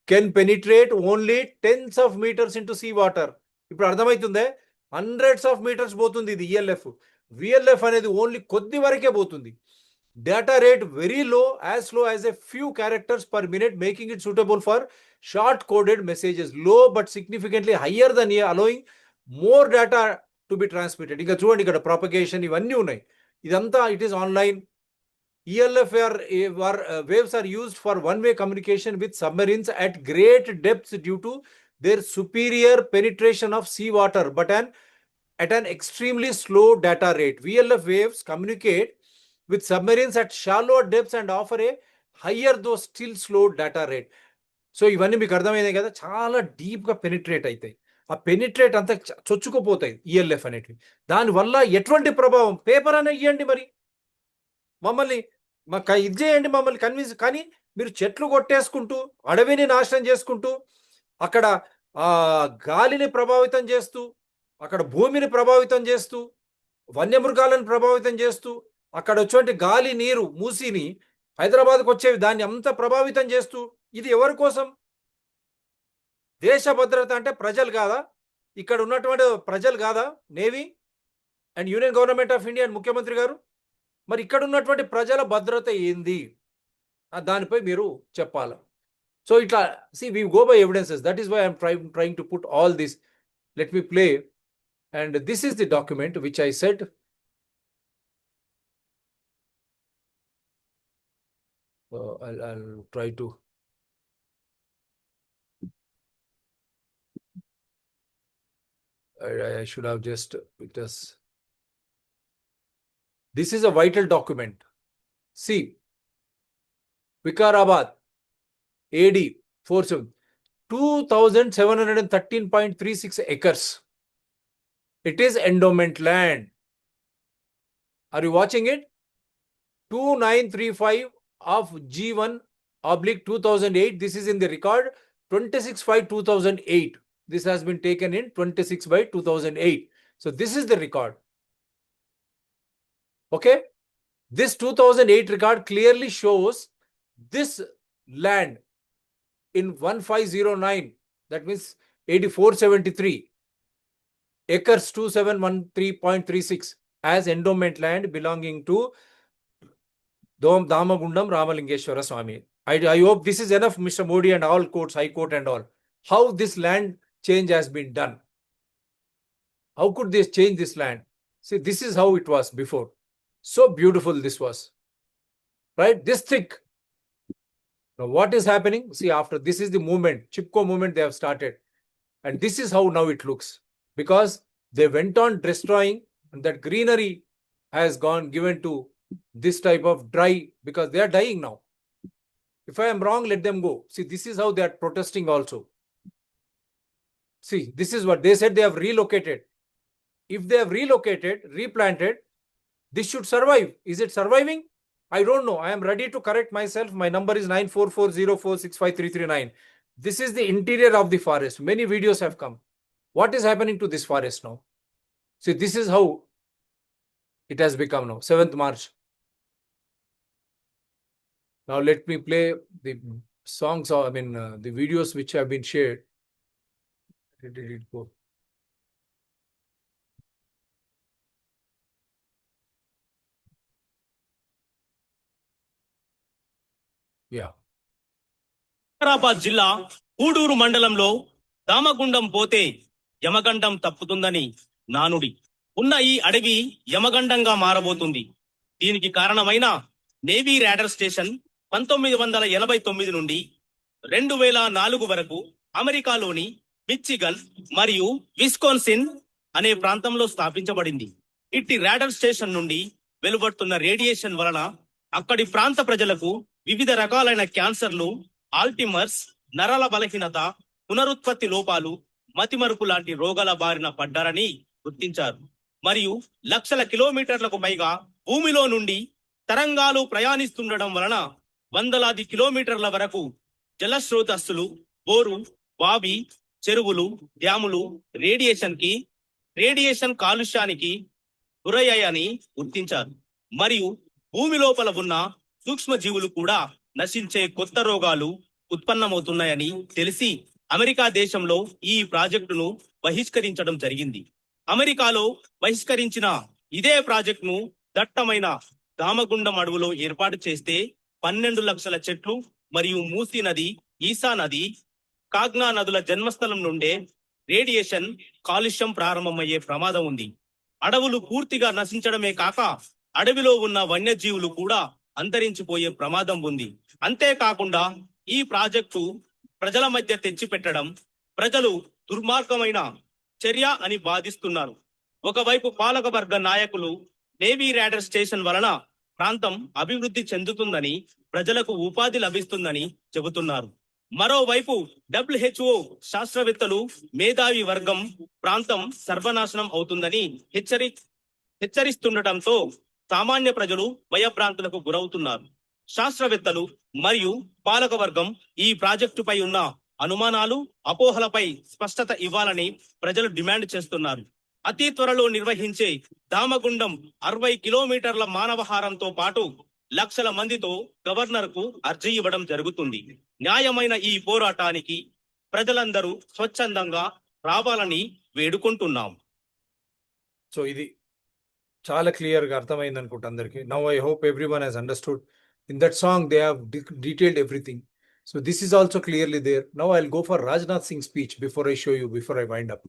Can penetrate only tens of meters into sea water. ఇప్పుడు అర్థమవుతుందే, హండ్రెడ్స్ ఆఫ్ మీటర్స్ పోతుంది ఇది ఈఎల్ఎఫ్. విఎల్ఎఫ్ అనేది ఓన్లీ కొద్ది వరకే పోతుంది. Data rate very low as a few characters per minute, making it suitable for short coded messages. Low but significantly higher than allowing more data to be transmitted. ఇంకా చూడండి, ఇక్కడ propagation ఇవన్నీ ఉన్నాయి. ఇదంతా it is online. ELF waves are used for one-way communication with submarines at great depths due to their superior penetration of seawater, but at an extremely slow data rate. VLF waves communicate with submarines at shallow depths and offer a higher though still slow data rate. So ఇవన్నీ మీకు అర్థమైనాయి కదా, చాలా డీప్గా penetrate అవుతాయి. ఆ penetrate అంతా చొచ్చుకుపోతాయి ELF అనేటివి. దానివల్ల ఎటువంటి ప్రభావం, పేపర్ అనే ఇవ్వండి, మరి మమ్మల్ని ఇది చేయండి, మమ్మల్ని కన్విన్స్. కానీ మీరు చెట్లు కొట్టేసుకుంటూ, అడవిని నాశనం చేసుకుంటూ, అక్కడ గాలిని ప్రభావితం చేస్తూ, అక్కడ భూమిని ప్రభావితం చేస్తూ, వన్యమృగాలను ప్రభావితం చేస్తూ, అక్కడ వచ్చేటువంటి గాలి, నీరు, మూసిని హైదరాబాద్కు వచ్చేవి దాన్ని అంతా ప్రభావితం చేస్తూ, ఇది ఎవరి కోసం? దేశ భద్రత అంటే ప్రజలు కాదా? ఇక్కడ ఉన్నటువంటి ప్రజలు కాదా? Navy and union government of India and ముఖ్యమంత్రి గారు, మరి ఇక్కడ ఉన్నటువంటి ప్రజల భద్రత ఏంది, దానిపై మీరు చెప్పాలి. సో ఇట్లా we go by evidences. That is why I'm trying to put all this. Let me play. And this is the document which I said. I'll try to. I should have just it as. This is a vital document. See, Vikarabad, AD 47, 2,713.36 acres. It is endowment land. Are you watching it? 2935 of G1/2008. This is in the record 26/5/2008. This has been taken in 26/2008. So this is the record. Okay. This 2008 record clearly shows this land in 1509, that means 8473 acres, 2713.36 as endowment land belonging to Damagundam Ramalingeshwara Swami. I hope this is enough, Mr. Modi and all courts, High Court and all. How this land change has been done? How could they change this land? See, this is how it was before. So beautiful this was, right? This thick. Now what is happening? See, after this is the movement, Chipko movement they have started. And this is how now it looks. Because they went on destroying, and that greenery has gone given to this type of dry, because they are dying now. If I am wrong, let them go. See, this is how they are protesting also. See, this is what they said, they have relocated. If they have relocated, replanted, this should survive. Is it surviving? I don't know. I am ready to correct myself. My number is 9440465339. This is the interior of the forest. Many videos have come. What is happening to this forest now? See, this is how it has become now. 7th March. Now let me play the songs, the videos which have been shared. Where did it go? Yeah. Hyderabad జిల్లా గూడూరు మండలంలో దామగుండం పోతే యమగండం తప్పుతుందని నానుడి. ఉన్న ఈ అడవి యమగండంగా మారబోతుంది. దీనికి కారణమైన నేవీ రాడర్ స్టేషన్ 1989 నుండి 2004 వరకు అమెరికాలోని మిచ్చిగన్ మరియు విస్కాన్సిన్ అనే ప్రాంతంలో స్థాపించబడింది. ఇట్టి రాడర్ స్టేషన్ నుండి వెలువడుతున్న రేడియేషన్ వలన అక్కడి ప్రాంత ప్రజలకు వివిధ రకాలైన క్యాన్సర్లు, ఆల్టిమర్స్, నరాల బలహీనత, పునరుత్పత్తి లోపాలు, మతిమరుపు లాంటి రోగాల బారిన పడ్డారని గుర్తించారు. మరియు లక్షల కిలోమీటర్లకు పైగా భూమిలో నుండి తరంగాలు ప్రయాణిస్తుండడం వలన వందలాది కిలోమీటర్ల వరకు జలస్రోతస్సులు, బోరు, బావి, చెరువులు, డ్యాములు రేడియేషన్ కాలుష్యానికి గురయ్యాయని గుర్తించారు. మరియు భూమి లోపల ఉన్న సూక్ష్మజీవులు కూడా నశించే కొత్త రోగాలు ఉత్పన్నమవుతున్నాయని తెలిసి అమెరికా దేశంలో ఈ ప్రాజెక్టును బహిష్కరించడం జరిగింది. అమెరికాలో బహిష్కరించిన ఇదే ప్రాజెక్టును దట్టమైన దామగుండం అడవులో ఏర్పాటు చేస్తే 12 లక్షల చెట్లు మరియు మూసీ నది, ఈసా నది, కాగ్నా నదుల జన్మస్థలం నుండే రేడియేషన్ కాలుష్యం ప్రారంభమయ్యే ప్రమాదం ఉంది. అడవులు పూర్తిగా నశించడమే కాక అడవిలో ఉన్న వన్యజీవులు కూడా అంతరించిపోయే ప్రమాదం ఉంది. అంతేకాకుండా ఈ ప్రాజెక్టు ప్రజల మధ్య తెచ్చిపెట్టడం ప్రజలు దుర్మార్గమైన చర్య అని వాదిస్తున్నారు. ఒకవైపు పాలకవర్గ నాయకులు నేవీ రాడర్ స్టేషన్ వలన ప్రాంతం అభివృద్ధి చెందుతుందని, ప్రజలకు ఉపాధి లభిస్తుందని చెబుతున్నారు. మరోవైపు WHO శాస్త్రవేత్తలు, మేధావి వర్గం ప్రాంతం సర్వనాశనం అవుతుందని హెచ్చరిస్తుండటంతో సామాన్య ప్రజలు భయభ్రాంతులకు గురవుతున్నారు. శాస్త్రవేత్తలు మరియు పాలకవర్గం ఈ ప్రాజెక్టుపై ఉన్న అనుమానాలు, అపోహలపై స్పష్టత ఇవ్వాలని ప్రజలు డిమాండ్ చేస్తున్నారు. అతి త్వరలో నిర్వహించే దామగుండం 60 కిలోమీటర్ల మానవహారంతో పాటు లక్షల మందితో గవర్నర్ కు అర్జీ ఇవ్వడం జరుగుతుంది. న్యాయమైన ఈ పోరాటానికి ప్రజలందరూ స్వచ్ఛందంగా రావాలని వేడుకుంటున్నాం. సో ఇది చాలా క్లియర్గా అర్థమైంది అనుకుంటా అందరికి. Now I hope everyone has understood. In that song they have detailed everything. So this is also clearly there. Now I will go for Rajnath Singh speech before I show you, before I wind up.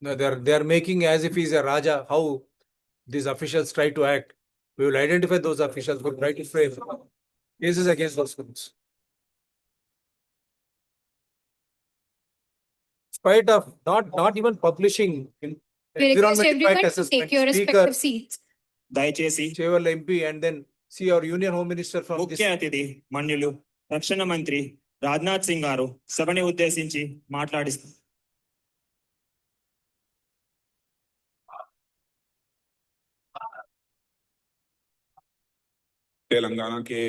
No, they are making as if he's a Raja, how these officials try to act. We will identify those officials who try to frame cases against those schools. In spite of not even publishing in We request environmental everyone impact to assessment, take your Speaker, respective seats. దయచేసి Cheval MP, and then see our Union Home Minister from this. ముఖ్య అతిథి మన్యులు రక్షణ మంత్రి రాజ్నాథ్ సింగ్ గారు సభని ఉద్దేశించి మాట్లాడిస్తారు. तेलंगाना के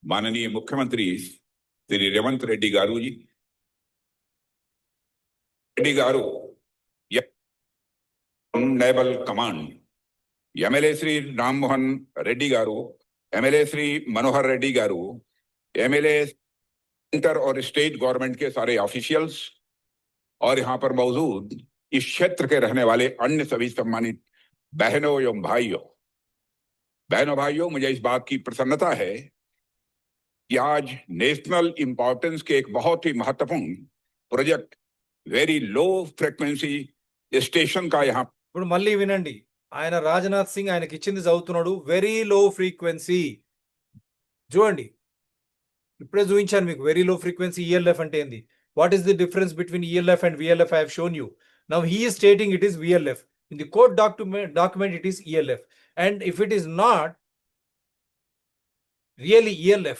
माननीय मुख्यमंत्री Shri Revanth Reddy garu ji, Reddy garu naval command, MLA Shri Ram Mohan Reddy garu, MLA Shri Manohar Reddy garu, MLA centre और स्टेट गवर्नमेंट के सारे ऑफिशियल्स और यहाँ पर मौजूद इस क्षेत्र के रहने वाले अन्य सभी सम्मानित बहनों एवं भाइयों, मुझे इस बात की प्रसन्नता है कि आज नेशनल इंपॉर्टेंस के एक बहुत ही महत्वपूर्ण project very low frequency station का यहाँ ఇప్పుడు మళ్ళీ వినండి, ఆయన రాజ్నాథ్ సింగ్ ఆయనకి ఇచ్చింది చదువుతున్నాడు. వెరీ లో ఫ్రీక్వెన్సీ చూడండి, ఇప్పుడే చూపించాను మీకు. వెరీ లో ఫ్రీక్వెన్సీ ఈఎల్ఎఫ్ అంటే ఏంది, what is the difference between ELF and VLF? I have shown you. Now he is stating it is VLF. In the court document it is ELF, and if it is not really ELF,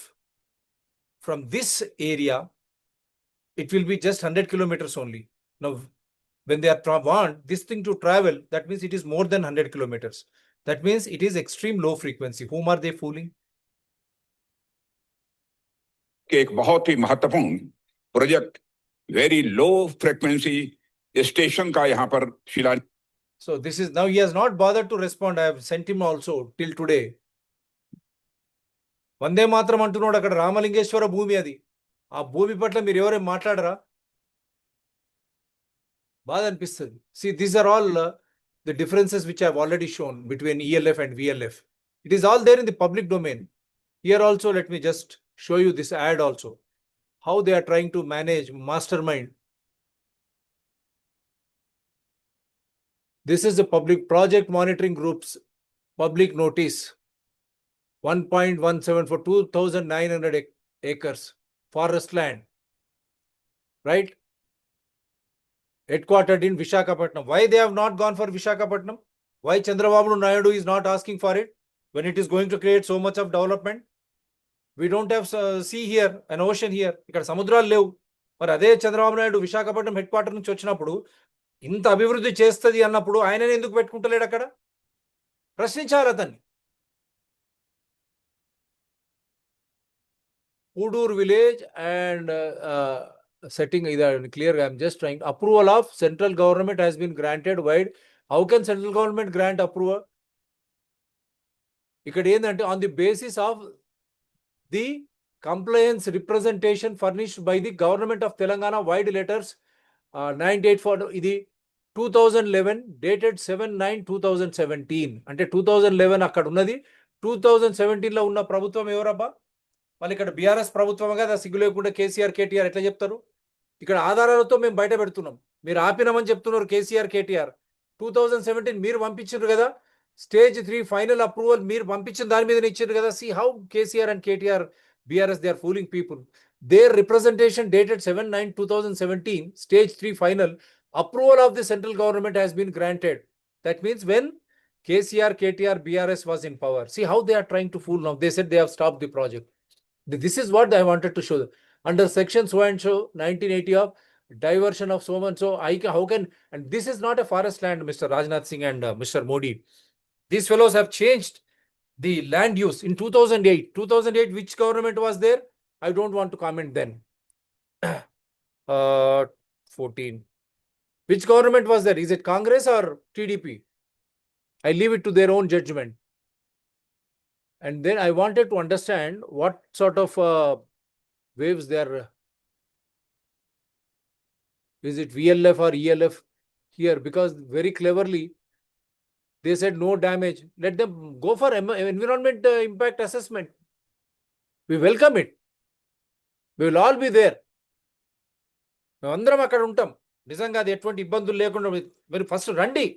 from this area it will be just 100 kilometers only. Now when they want this thing to travel, that means it is more than 100 kilometers. That means it is extreme low frequency. Whom are they fooling? एक बहुत ही महत्वपूर्ण project very low frequency station का यहाँ पर शिलान्यास. So this is, now he has not bothered to respond. I have sent him also till today. వందే మాత్రం అంటున్నాడు అక్కడ, రామలింగేశ్వర భూమి అది. ఆ భూమి పట్ల మీరు ఎవరేం మాట్లాడరా? బాధ అనిపిస్తుంది. See these are all the differences which I have already shown between ELF and VLF. It is all there in the public domain. Here also, let me just show you this ad also. How they are trying to manage mastermind. This is the public project monitoring groups public notice. 1.17 for 2,900 acres forest land. Right? Headquartered in Visakhapatnam. Why they have not gone for Visakhapatnam? Why Chandrababu Naidu is not asking for it when it is going to create so much of development? We don't have sea here, an ocean here. ఇక్కడ సముద్రాలు లేవు. మరి అదే Chandrababu Naidu Visakhapatnam head quarter నుంచి వచ్చినప్పుడు ఇంత అభివృద్ధి చేస్తుంది అన్నప్పుడు ఆయననే ఎందుకు పెట్టుకుంటలేడు అక్కడ? ప్రశ్నించారు అతన్ని. Pudur village and setting either clear. I am just trying. Approval of central government has been granted wide. How can central government grant approval? ఇక్కడ ఏంటంటే on the basis of the compliance representation furnished by the government of Telangana wide letters 98 ఇది 2011 dated 7/9/2017. అంటే 2011 అక్కడ ఉన్నది. 2017 లో ఉన్న ప్రభుత్వం ఎవరబ్బా? మళ్ళీ ఇక్కడ బీఆర్ఎస్ ప్రభుత్వం కదా, సిగ్గు లేకుండా కేసీఆర్ కేటీఆర్ ఎట్లా చెప్తారు? ఇక్కడ ఆధారాలతో మేము బయట పెడుతున్నాం. మీరు ఆపినామని చెప్తున్నారు కేసీఆర్ కేటీఆర్. 2017 మీరు పంపించారు కదా, స్టేజ్ 3 ఫైనల్ అప్రూవల్ మీరు పంపించిన దాని మీద ఇచ్చారు కదా. See how KCR and KTR BRS they are fooling people. Their representation dated 7/9/2017 stage 3 final approval of the central government has been granted. That means when KCR KTR BRS was in power. See how they are trying to fool now. They said they have stopped the project. This is what I wanted to show them. Under section so and so 1980 of diversion of so and so, how can, and this is not a forest land, Mr. Rajnath Singh and Mr. Modi. These fellows have changed the land use in 2008. 2008, which government was there? I don't want to comment then. 14. Which government was there? Is it Congress or TDP? I leave it to their own judgment. And then I wanted to understand what sort of waves they are. Is it VLF or ELF here? Because very cleverly they said no damage. Let them go for environment impact assessment. We welcome it. We will all be there. మేమందరం అక్కడ ఉంటాం. నిజంగా అది ఎటువంటి ఇబ్బందులు లేకుండా మీరు first రండి.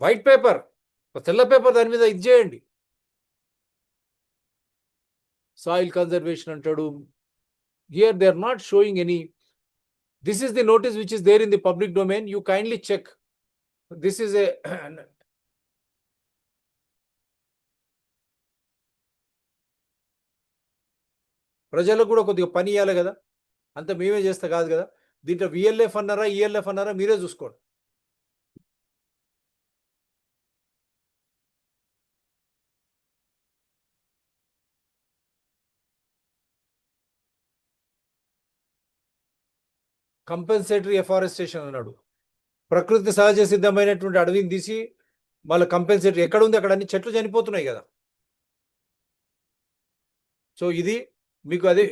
వైట్ పేపర్, తెల్ల పేపర్ దాని మీద ఇది చేయండి. Soil conservation అంటాడు. Here they are not showing any. This is the notice which is there in the public domain. You kindly check. This is a ప్రజలకు కూడా కొద్దిగా పని ఇవ్వాలి కదా, అంత మేమే చేస్తా కాదు కదా. దీంట్లో విఎల్ఎఫ్ అన్నారా ఈఎల్ఎఫ్ అన్నారా మీరే చూసుకోండి. కంపెన్సేటరీ ఎఫారెస్టేషన్ అన్నాడు. ప్రకృతి సహజ సిద్ధమైనటువంటి అడవిని తీసి మళ్ళీ కంపెన్సేటరీ ఎక్కడ ఉంది, అక్కడ అన్ని చెట్లు చనిపోతున్నాయి కదా. సో ఇది మీకు అదే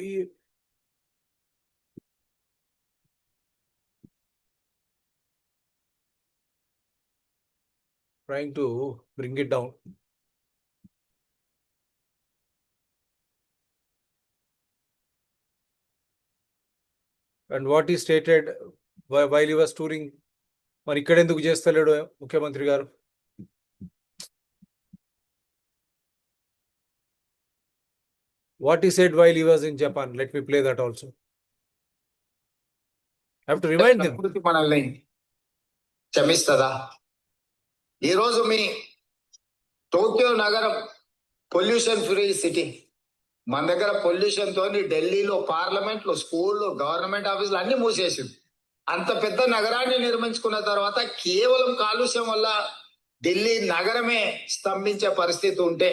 trying to bring it down. And what he stated while he was touring, మరి ఇక్కడ ఎందుకు చేస్తలేడు ముఖ్యమంత్రి గారు? What he said while he was in Japan. Let me play that also. I have to remind them. ప్రకృతి మనల్ని క్షమిస్తుందా? ఈరోజు మీ Tokyo నగరం pollution free city. మన దగ్గర పొల్యూషన్ తోని ఢిల్లీలో పార్లమెంట్లు, స్కూళ్ళు, గవర్నమెంట్ ఆఫీసులు అన్ని మూసేసింది. అంత పెద్ద నగరాన్ని నిర్మించుకున్న తర్వాత కేవలం కాలుష్యం వల్ల ఢిల్లీ నగరమే స్తంభించే పరిస్థితి ఉంటే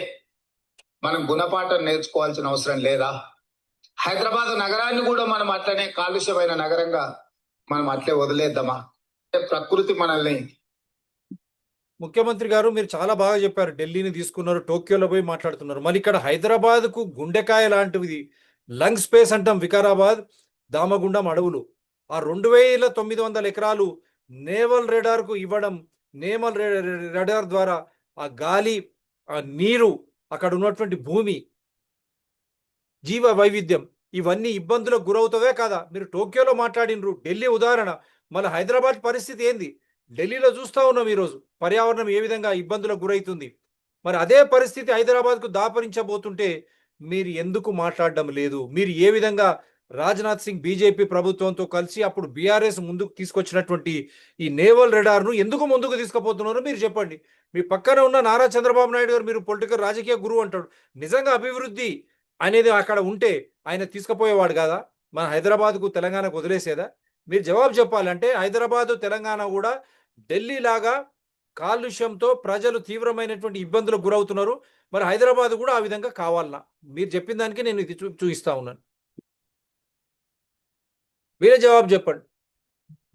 మనం గుణపాఠం నేర్చుకోవాల్సిన అవసరం లేదా? హైదరాబాద్ నగరాన్ని కూడా మనం అట్లనే కాలుష్యమైన నగరంగా మనం అట్లే వదిలేద్దామా? ప్రకృతి మనల్ని ముఖ్యమంత్రి గారు మీరు చాలా బాగా చెప్పారు. ఢిల్లీని తీసుకున్నారు, టోక్యోలో పోయి మాట్లాడుతున్నారు. మరి ఇక్కడ హైదరాబాద్కు గుండెకాయ లాంటిది లంగ్ స్పేస్ అంటాం. వికారాబాద్, దామగుండం అడవులు, ఆ 2900 ఎకరాలు నేవల్ రేడార్కు ఇవ్వడం, నేవల్ రేడార్ ద్వారా ఆ గాలి, ఆ నీరు, అక్కడ ఉన్నటువంటి భూమి, జీవ వైవిధ్యం ఇవన్నీ ఇబ్బందులకు గురవుతావే కదా. మీరు టోక్యోలో మాట్లాడినరు, ఢిల్లీ ఉదాహరణ. మన హైదరాబాద్ పరిస్థితి ఏంది? ఢిల్లీలో చూస్తా ఉన్నాం ఈరోజు పర్యావరణం ఏ విధంగా ఇబ్బందులకు గురవుతుంది. మరి అదే పరిస్థితి హైదరాబాద్కు దాపరించబోతుంటే మీరు ఎందుకు మాట్లాడడం లేదు? మీరు ఏ విధంగా రాజ్నాథ్ సింగ్ బీజేపీ ప్రభుత్వంతో కలిసి అప్పుడు బీఆర్ఎస్ ముందుకు తీసుకొచ్చినటువంటి ఈ నేవల్ రెడార్ను ఎందుకు ముందుకు తీసుకుపోతున్నారో మీరు చెప్పండి. మీ పక్కన ఉన్న నారా చంద్రబాబు నాయుడు గారు మీరు పొలిటికల్ రాజకీయ గురువు అంటాడు. నిజంగా అభివృద్ధి అనేది అక్కడ ఉంటే ఆయన తీసుకుపోయేవాడు కదా? మన హైదరాబాద్కు తెలంగాణకు వదిలేసేదా? మీరు జవాబు చెప్పాలంటే హైదరాబాదు తెలంగాణ కూడా ఢిల్లీ లాగా కాలుష్యంతో ప్రజలు తీవ్రమైనటువంటి ఇబ్బందులకు గురవుతున్నారు. మరి హైదరాబాద్ కూడా ఆ విధంగా కావాలన్నా? మీరు చెప్పిన దానికి నేను ఇది చూపిస్తా ఉన్నాను. మీరే జవాబు చెప్పండి.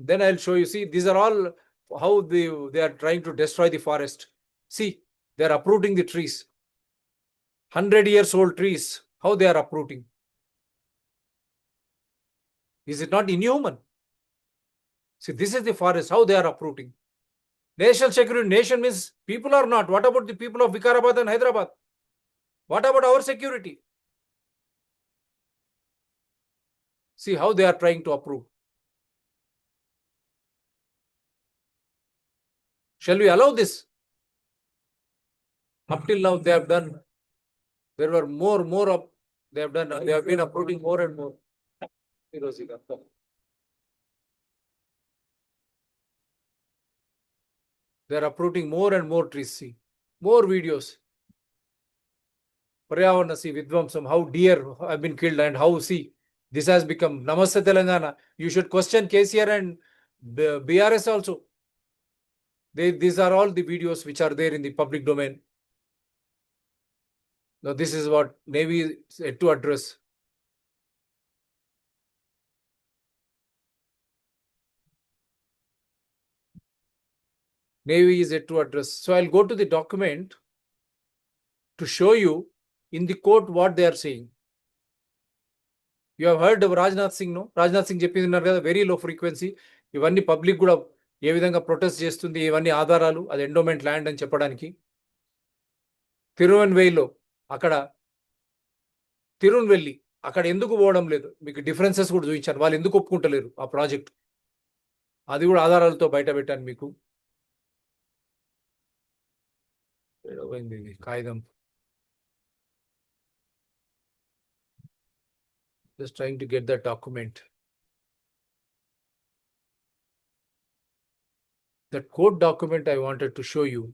Then I will show you. See, these are all how they are trying to destroy the forest. See, they are uprooting the trees. 100 years old trees, how they are uprooting. Is it not inhuman? See, this is the forest, how they are uprooting. National security, nation means people are not. What about the people of Vikarabad and Hyderabad? What about our security? See how they are trying to uproot. Shall we allow this? Up till now they have done, there were more of, they have been uprooting more and more. They are uprooting more and more trees. See, more videos. Paryavarana, see, Vidvamsam, how deer have been killed and how, see, this has become Namaste Telangana. You should question KCR and BRS also. These are all the videos which are there in the public domain. Now, this is what Navy is yet to address. Navy is yet to address. So I'll go to the document to show you in the court what they are saying. You have heard of Rajnath Singh, no? Rajnath Singh చెప్పింది కదా, very low frequency. ఇవన్నీ public కూడా ఏ విధంగా protest చేస్తుంది, ఇవన్నీ ఆధారాలు, అది endowment land అని చెప్పడానికి. తిరువెన్వెయిలో అక్కడ తిరువెన్వెల్లి అక్కడ ఎందుకు పోవడం లేదు, మీకు డిఫరెన్సెస్ కూడా చూపించాను. వాళ్ళు ఎందుకు ఒప్పుకుంటలేరు ఆ ప్రాజెక్ట్, అది కూడా ఆధారాలతో బయట పెట్టాను మీకు. కాగితం just trying to get that document. That court document I wanted to show you.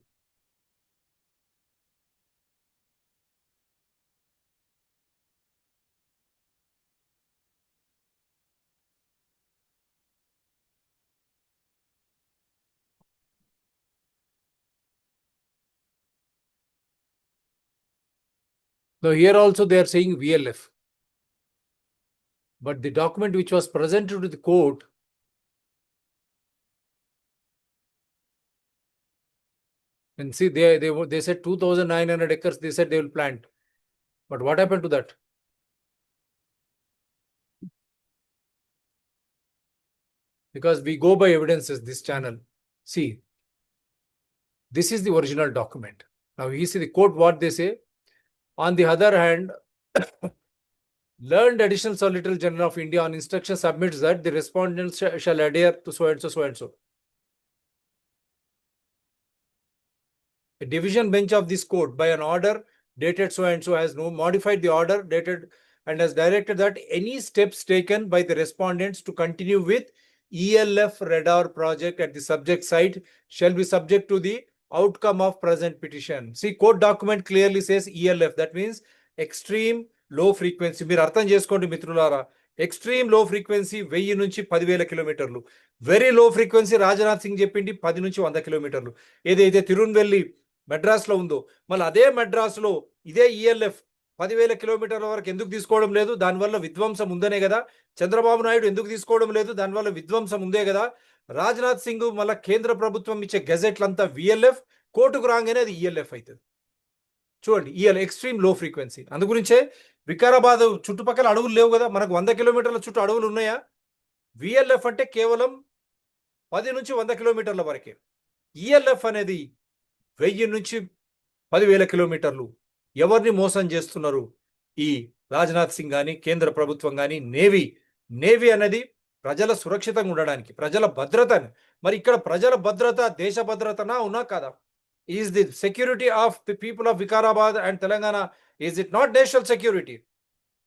Now here also they are saying VLF. But the document which was presented to the court, and see, they said 2,900 acres, they said they will plant. But what happened to that? Because we go by evidences, this channel. See, this is the original document. Now you see the court what they say. On the other hand, learned Additional Solicitor General of India on instruction submits that the respondents shall adhere to so and so, so and so. A division bench of this court by an order dated so and so has modified the order dated and has directed that any steps taken by the respondents to continue with ELF radar project at the subject site shall be subject to the outcome of present petition. See, court document clearly says ELF. That means extreme low frequency. మీరు అర్థం చేసుకోండి మిత్రులారా, extreme లో frequency 1000 నుంచి 10,000 కిలోమీటర్లు. Very low frequency Rajnath Singh చెప్పింది 10 నుంచి 100 కిలోమీటర్లు. ఏదైతే తిరువెన్వెల్లి మెడ్రాస్ లో ఉందో, మళ్ళీ అదే మెడ్రాస్ లో ఇదే ఈఎల్ఎఫ్ 10,000 కిలోమీటర్ల వరకు ఎందుకు తీసుకోవడం లేదు? దానివల్ల విధ్వంసం ఉందనే కదా. చంద్రబాబు నాయుడు ఎందుకు తీసుకోవడం లేదు? దానివల్ల విధ్వంసం ఉందే కదా. రాజ్నాథ్ సింగ్ మళ్ళీ కేంద్ర ప్రభుత్వం ఇచ్చే గెజెట్లంతా విఎల్ఎఫ్, కోర్టుకు రాగానే అది ఈఎల్ఎఫ్ అవుతుంది. చూడండి, ఎక్స్ట్రీమ్ లో ఫ్రీక్వెన్సీ. అందు గురించే వికారాబాద్ చుట్టుపక్కల అడవులు లేవు కదా, మనకు 100 కిలోమీటర్ల చుట్టూ అడవులు ఉన్నాయా? విఎల్ఎఫ్ అంటే కేవలం 10 నుంచి 100 కిలోమీటర్ల వరకే. ఈఎల్ఎఫ్ అనేది 1000 నుంచి 10,000 కిలోమీటర్లు. ఎవరిని మోసం చేస్తున్నారు? ఈ రాజ్నాథ్ సింగ్ కానీ, కేంద్ర ప్రభుత్వం కానీ, నేవీ అనేది ప్రజల సురక్షితంగా ఉండడానికి, ప్రజల భద్రతని. మరి ఇక్కడ ప్రజల భద్రత దేశ భద్రతనా ఉన్నా కాదా? Is the security of the people of Vikarabad and Telangana, is it not national security?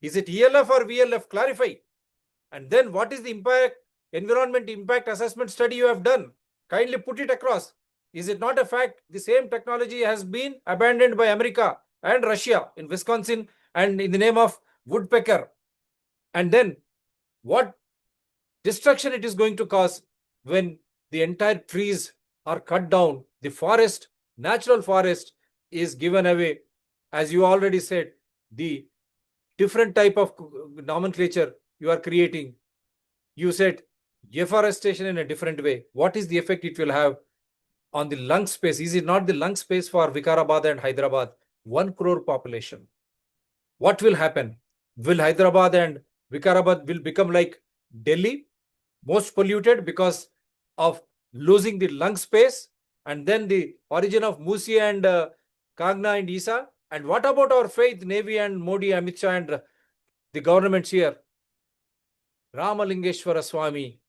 Is it ELF or VLF? Clarify. And then what is the environment impact assessment study you have done? Kindly put it across. Is it not a fact the same technology has been abandoned by America and Russia in Wisconsin and in the name of woodpecker? And then what destruction it is going to cause when the entire trees are cut down, the forest, natural forest is given away. As you already said, the different type of nomenclature you are creating. You said deforestation in a different way. What is the effect it will have on the lung space? Is it not the lung space for Vikarabad and Hyderabad? 1 crore population. What will happen? Will Hyderabad and Vikarabad will become like Delhi, most polluted because of losing the lung space? And then the origin of Musi and Kangna and Isa? And what about our faith, Navy and Modi, Amit Shah and the governments here? Ramalingeshwara Swami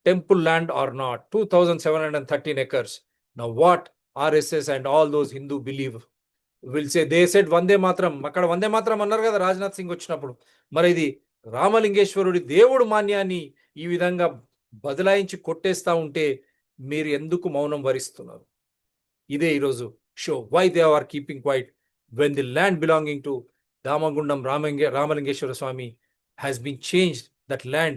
temple land or not? 2,713 acres. Now what RSS and all those Hindu believe? Will say, they said Vande Matram. అక్కడ వందే మాత్రం అన్నారు కదా రాజ్నాథ్ సింగ్ వచ్చినప్పుడు. మరి ఇది రామలింగేశ్వరుడి దేవుడు మాన్యాన్ని ఈ విధంగా బదలాయించి కొట్టేస్తా ఉంటే మీరు ఎందుకు మౌనం వరిస్తున్నారు? ఇదే ఈరోజు show. Why they are keeping quiet when the land belonging to Damagundam Ramalingeshwara Swami has been changed. That land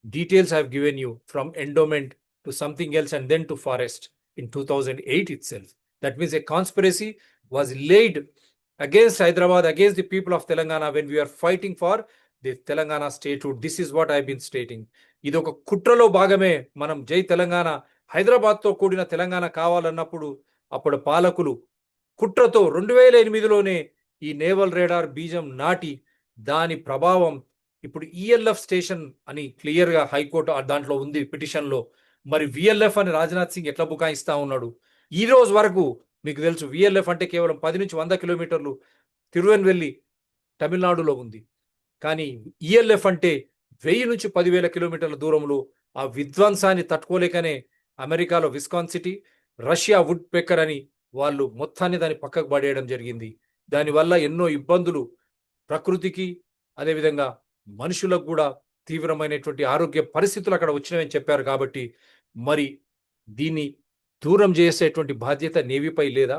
details I have given you, from endowment to something else and then to forest in 2008 itself. That means a conspiracy was laid against Hyderabad, against the people of Telangana when we are fighting for the Telangana statehood. This is what I have been stating. ఇది ఒక కుట్రలో భాగమే. మనం జై తెలంగాణ, హైదరాబాద్తో కూడిన తెలంగాణ కావాలన్నప్పుడు అప్పుడు పాలకులు కుట్రతో 2008లోనే ఈ నేవల్ రేడార్ బీజం నాటి దాని ప్రభావం ఇప్పుడు ఈఎల్ఎఫ్ స్టేషన్ అని క్లియర్గా హైకోర్టు దాంట్లో ఉంది పిటిషన్లో. మరి విఎల్ఎఫ్ అని రాజ్నాథ్ సింగ్ ఎట్లా బుకాయిస్తా ఉన్నాడు? ఈ రోజు వరకు మీకు తెలుసు విఎల్ఎఫ్ అంటే కేవలం 10 నుంచి 100 కిలోమీటర్లు తిరువెన్వెల్లి తమిళనాడులో ఉంది. కానీ ఈఎల్ఎఫ్ అంటే 1000 నుంచి 10,000 కిలోమీటర్ల దూరంలో. ఆ విధ్వంసాన్ని తట్టుకోలేకనే అమెరికాలో విస్కాన్సిటీ, రష్యా వుడ్ పెక్కర్ అని వాళ్ళు మొత్తాన్ని దాన్ని పక్కకు పడేయడం జరిగింది. దానివల్ల ఎన్నో ఇబ్బందులు ప్రకృతికి, అదేవిధంగా మనుషులకు కూడా తీవ్రమైనటువంటి ఆరోగ్య పరిస్థితులు అక్కడ వచ్చినవని చెప్పారు. కాబట్టి మరి దీన్ని దూరం చేసేటువంటి బాధ్యత నేవీపై లేదా?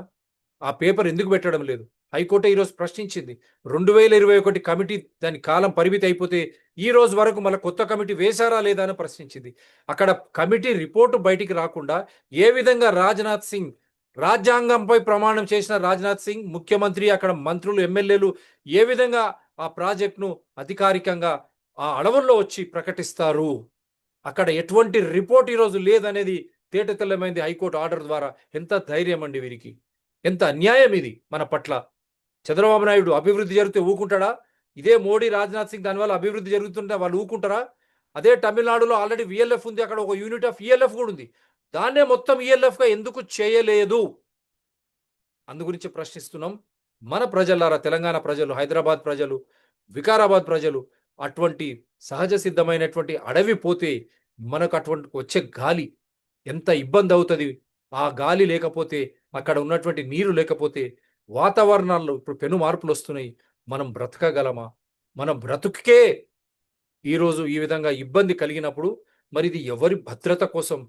ఆ పేపర్ ఎందుకు పెట్టడం లేదు? హైకోర్టు ఈరోజు ప్రశ్నించింది. 2021 కమిటీ దాని కాలం పరిమితి అయిపోతే ఈ రోజు వరకు మళ్ళీ కొత్త కమిటీ వేశారా లేదా అని ప్రశ్నించింది. అక్కడ కమిటీ రిపోర్టు బయటికి రాకుండా ఏ విధంగా రాజ్నాథ్ సింగ్, రాజ్యాంగంపై ప్రమాణం చేసిన రాజ్నాథ్ సింగ్, ముఖ్యమంత్రి, అక్కడ మంత్రులు, ఎమ్మెల్యేలు ఏ విధంగా ఆ ప్రాజెక్టును అధికారికంగా ఆ అడవుల్లో వచ్చి ప్రకటిస్తారు? అక్కడ ఎటువంటి రిపోర్ట్ ఈరోజు లేదనేది తేటతెల్లమైంది హైకోర్టు ఆర్డర్ ద్వారా. ఎంత ధైర్యం అండి వీరికి! ఎంత అన్యాయం ఇది మన పట్ల! చంద్రబాబు నాయుడు అభివృద్ధి జరిగితే ఊకుంటాడా? ఇదే మోడీ, రాజ్నాథ్ సింగ్ దానివల్ల అభివృద్ధి జరుగుతుంటే వాళ్ళు ఊకుంటారా? అదే తమిళనాడులో ఆల్రెడీ విఎల్ఎఫ్ ఉంది, అక్కడ ఒక యూనిట్ ఆఫ్ ఈఎల్ఎఫ్ కూడా ఉంది. దాన్నే మొత్తం ఈఎల్ఎఫ్గా ఎందుకు చేయలేదు? అందు గురించి ప్రశ్నిస్తున్నాం. మన ప్రజలారా, తెలంగాణ ప్రజలు, హైదరాబాద్ ప్రజలు, వికారాబాద్ ప్రజలు, అటువంటి సహజ సిద్ధమైనటువంటి అడవి పోతే మనకు అటువంటి వచ్చే గాలి ఎంత ఇబ్బంది అవుతుంది. ఆ గాలి లేకపోతే, అక్కడ ఉన్నటువంటి నీరు లేకపోతే, వాతావరణాల్లో ఇప్పుడు పెను మార్పులు వస్తున్నాయి. మనం బ్రతకగలమా? మన బ్రతుకే ఈరోజు ఈ విధంగా ఇబ్బంది కలిగినప్పుడు మరి ఇది ఎవరి భద్రత కోసం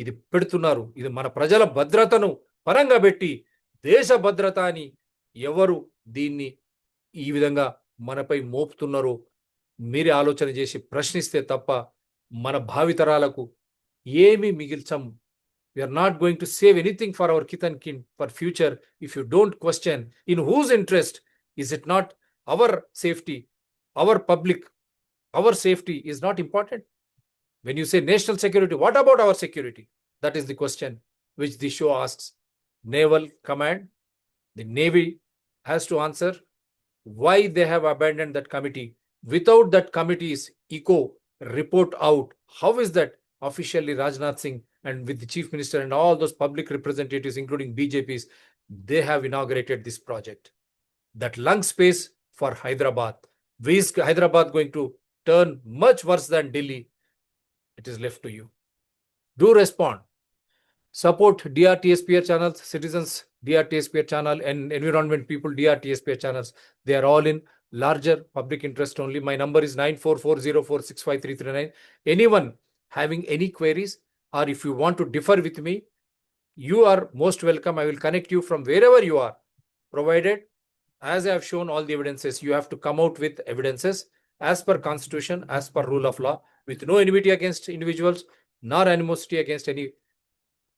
ఇది పెడుతున్నారు? ఇది మన ప్రజల భద్రతను పరంగా పెట్టి దేశ భద్రత అని ఎవరు దీన్ని ఈ విధంగా మనపై మోపుతున్నారో మీరే ఆలోచన చేసి ప్రశ్నిస్తే తప్ప మన భావితరాలకు ఏమీ మిగిల్చం. We are not going to save anything for our kith and kin for future if you don't question in whose interest. Is it not our safety, our public, our safety is not important? When you say national security, what about our security? That is the question which the show asks. Naval Command. The Navy has to answer why they have abandoned that committee. Without that committee's eco report out, how is that officially Rajnath Singh and with the Chief Minister and all those public representatives, including BJPs, they have inaugurated this project. That lung space for Hyderabad. Is Hyderabad going to turn much worse than Delhi? It is left to you. Do respond. Support DRTSPR channels, citizens DRTSPR channel and environment people DRTSPR channels. They are all in larger public interest only. My number is 9440465339. Anyone having any queries or if you want to differ with me, you are most welcome. I will connect you from wherever you are, provided as I have shown all the evidences, you have to come out with evidences as per constitution, as per rule of law, with no enmity against individuals, nor animosity against any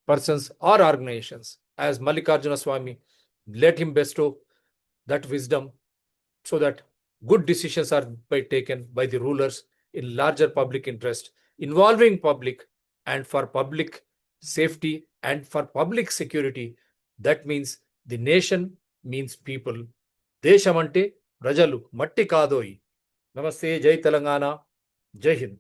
persons or organizations. As Mallikarjuna Swami, let him bestow that wisdom so that good decisions are taken by the rulers in larger public interest, involving public and for public safety and for public security. That means the nation means people. దేశం అంటే ప్రజలు మట్టి కాదోయి. నమస్తే, జై తెలంగాణ, జై హింద్.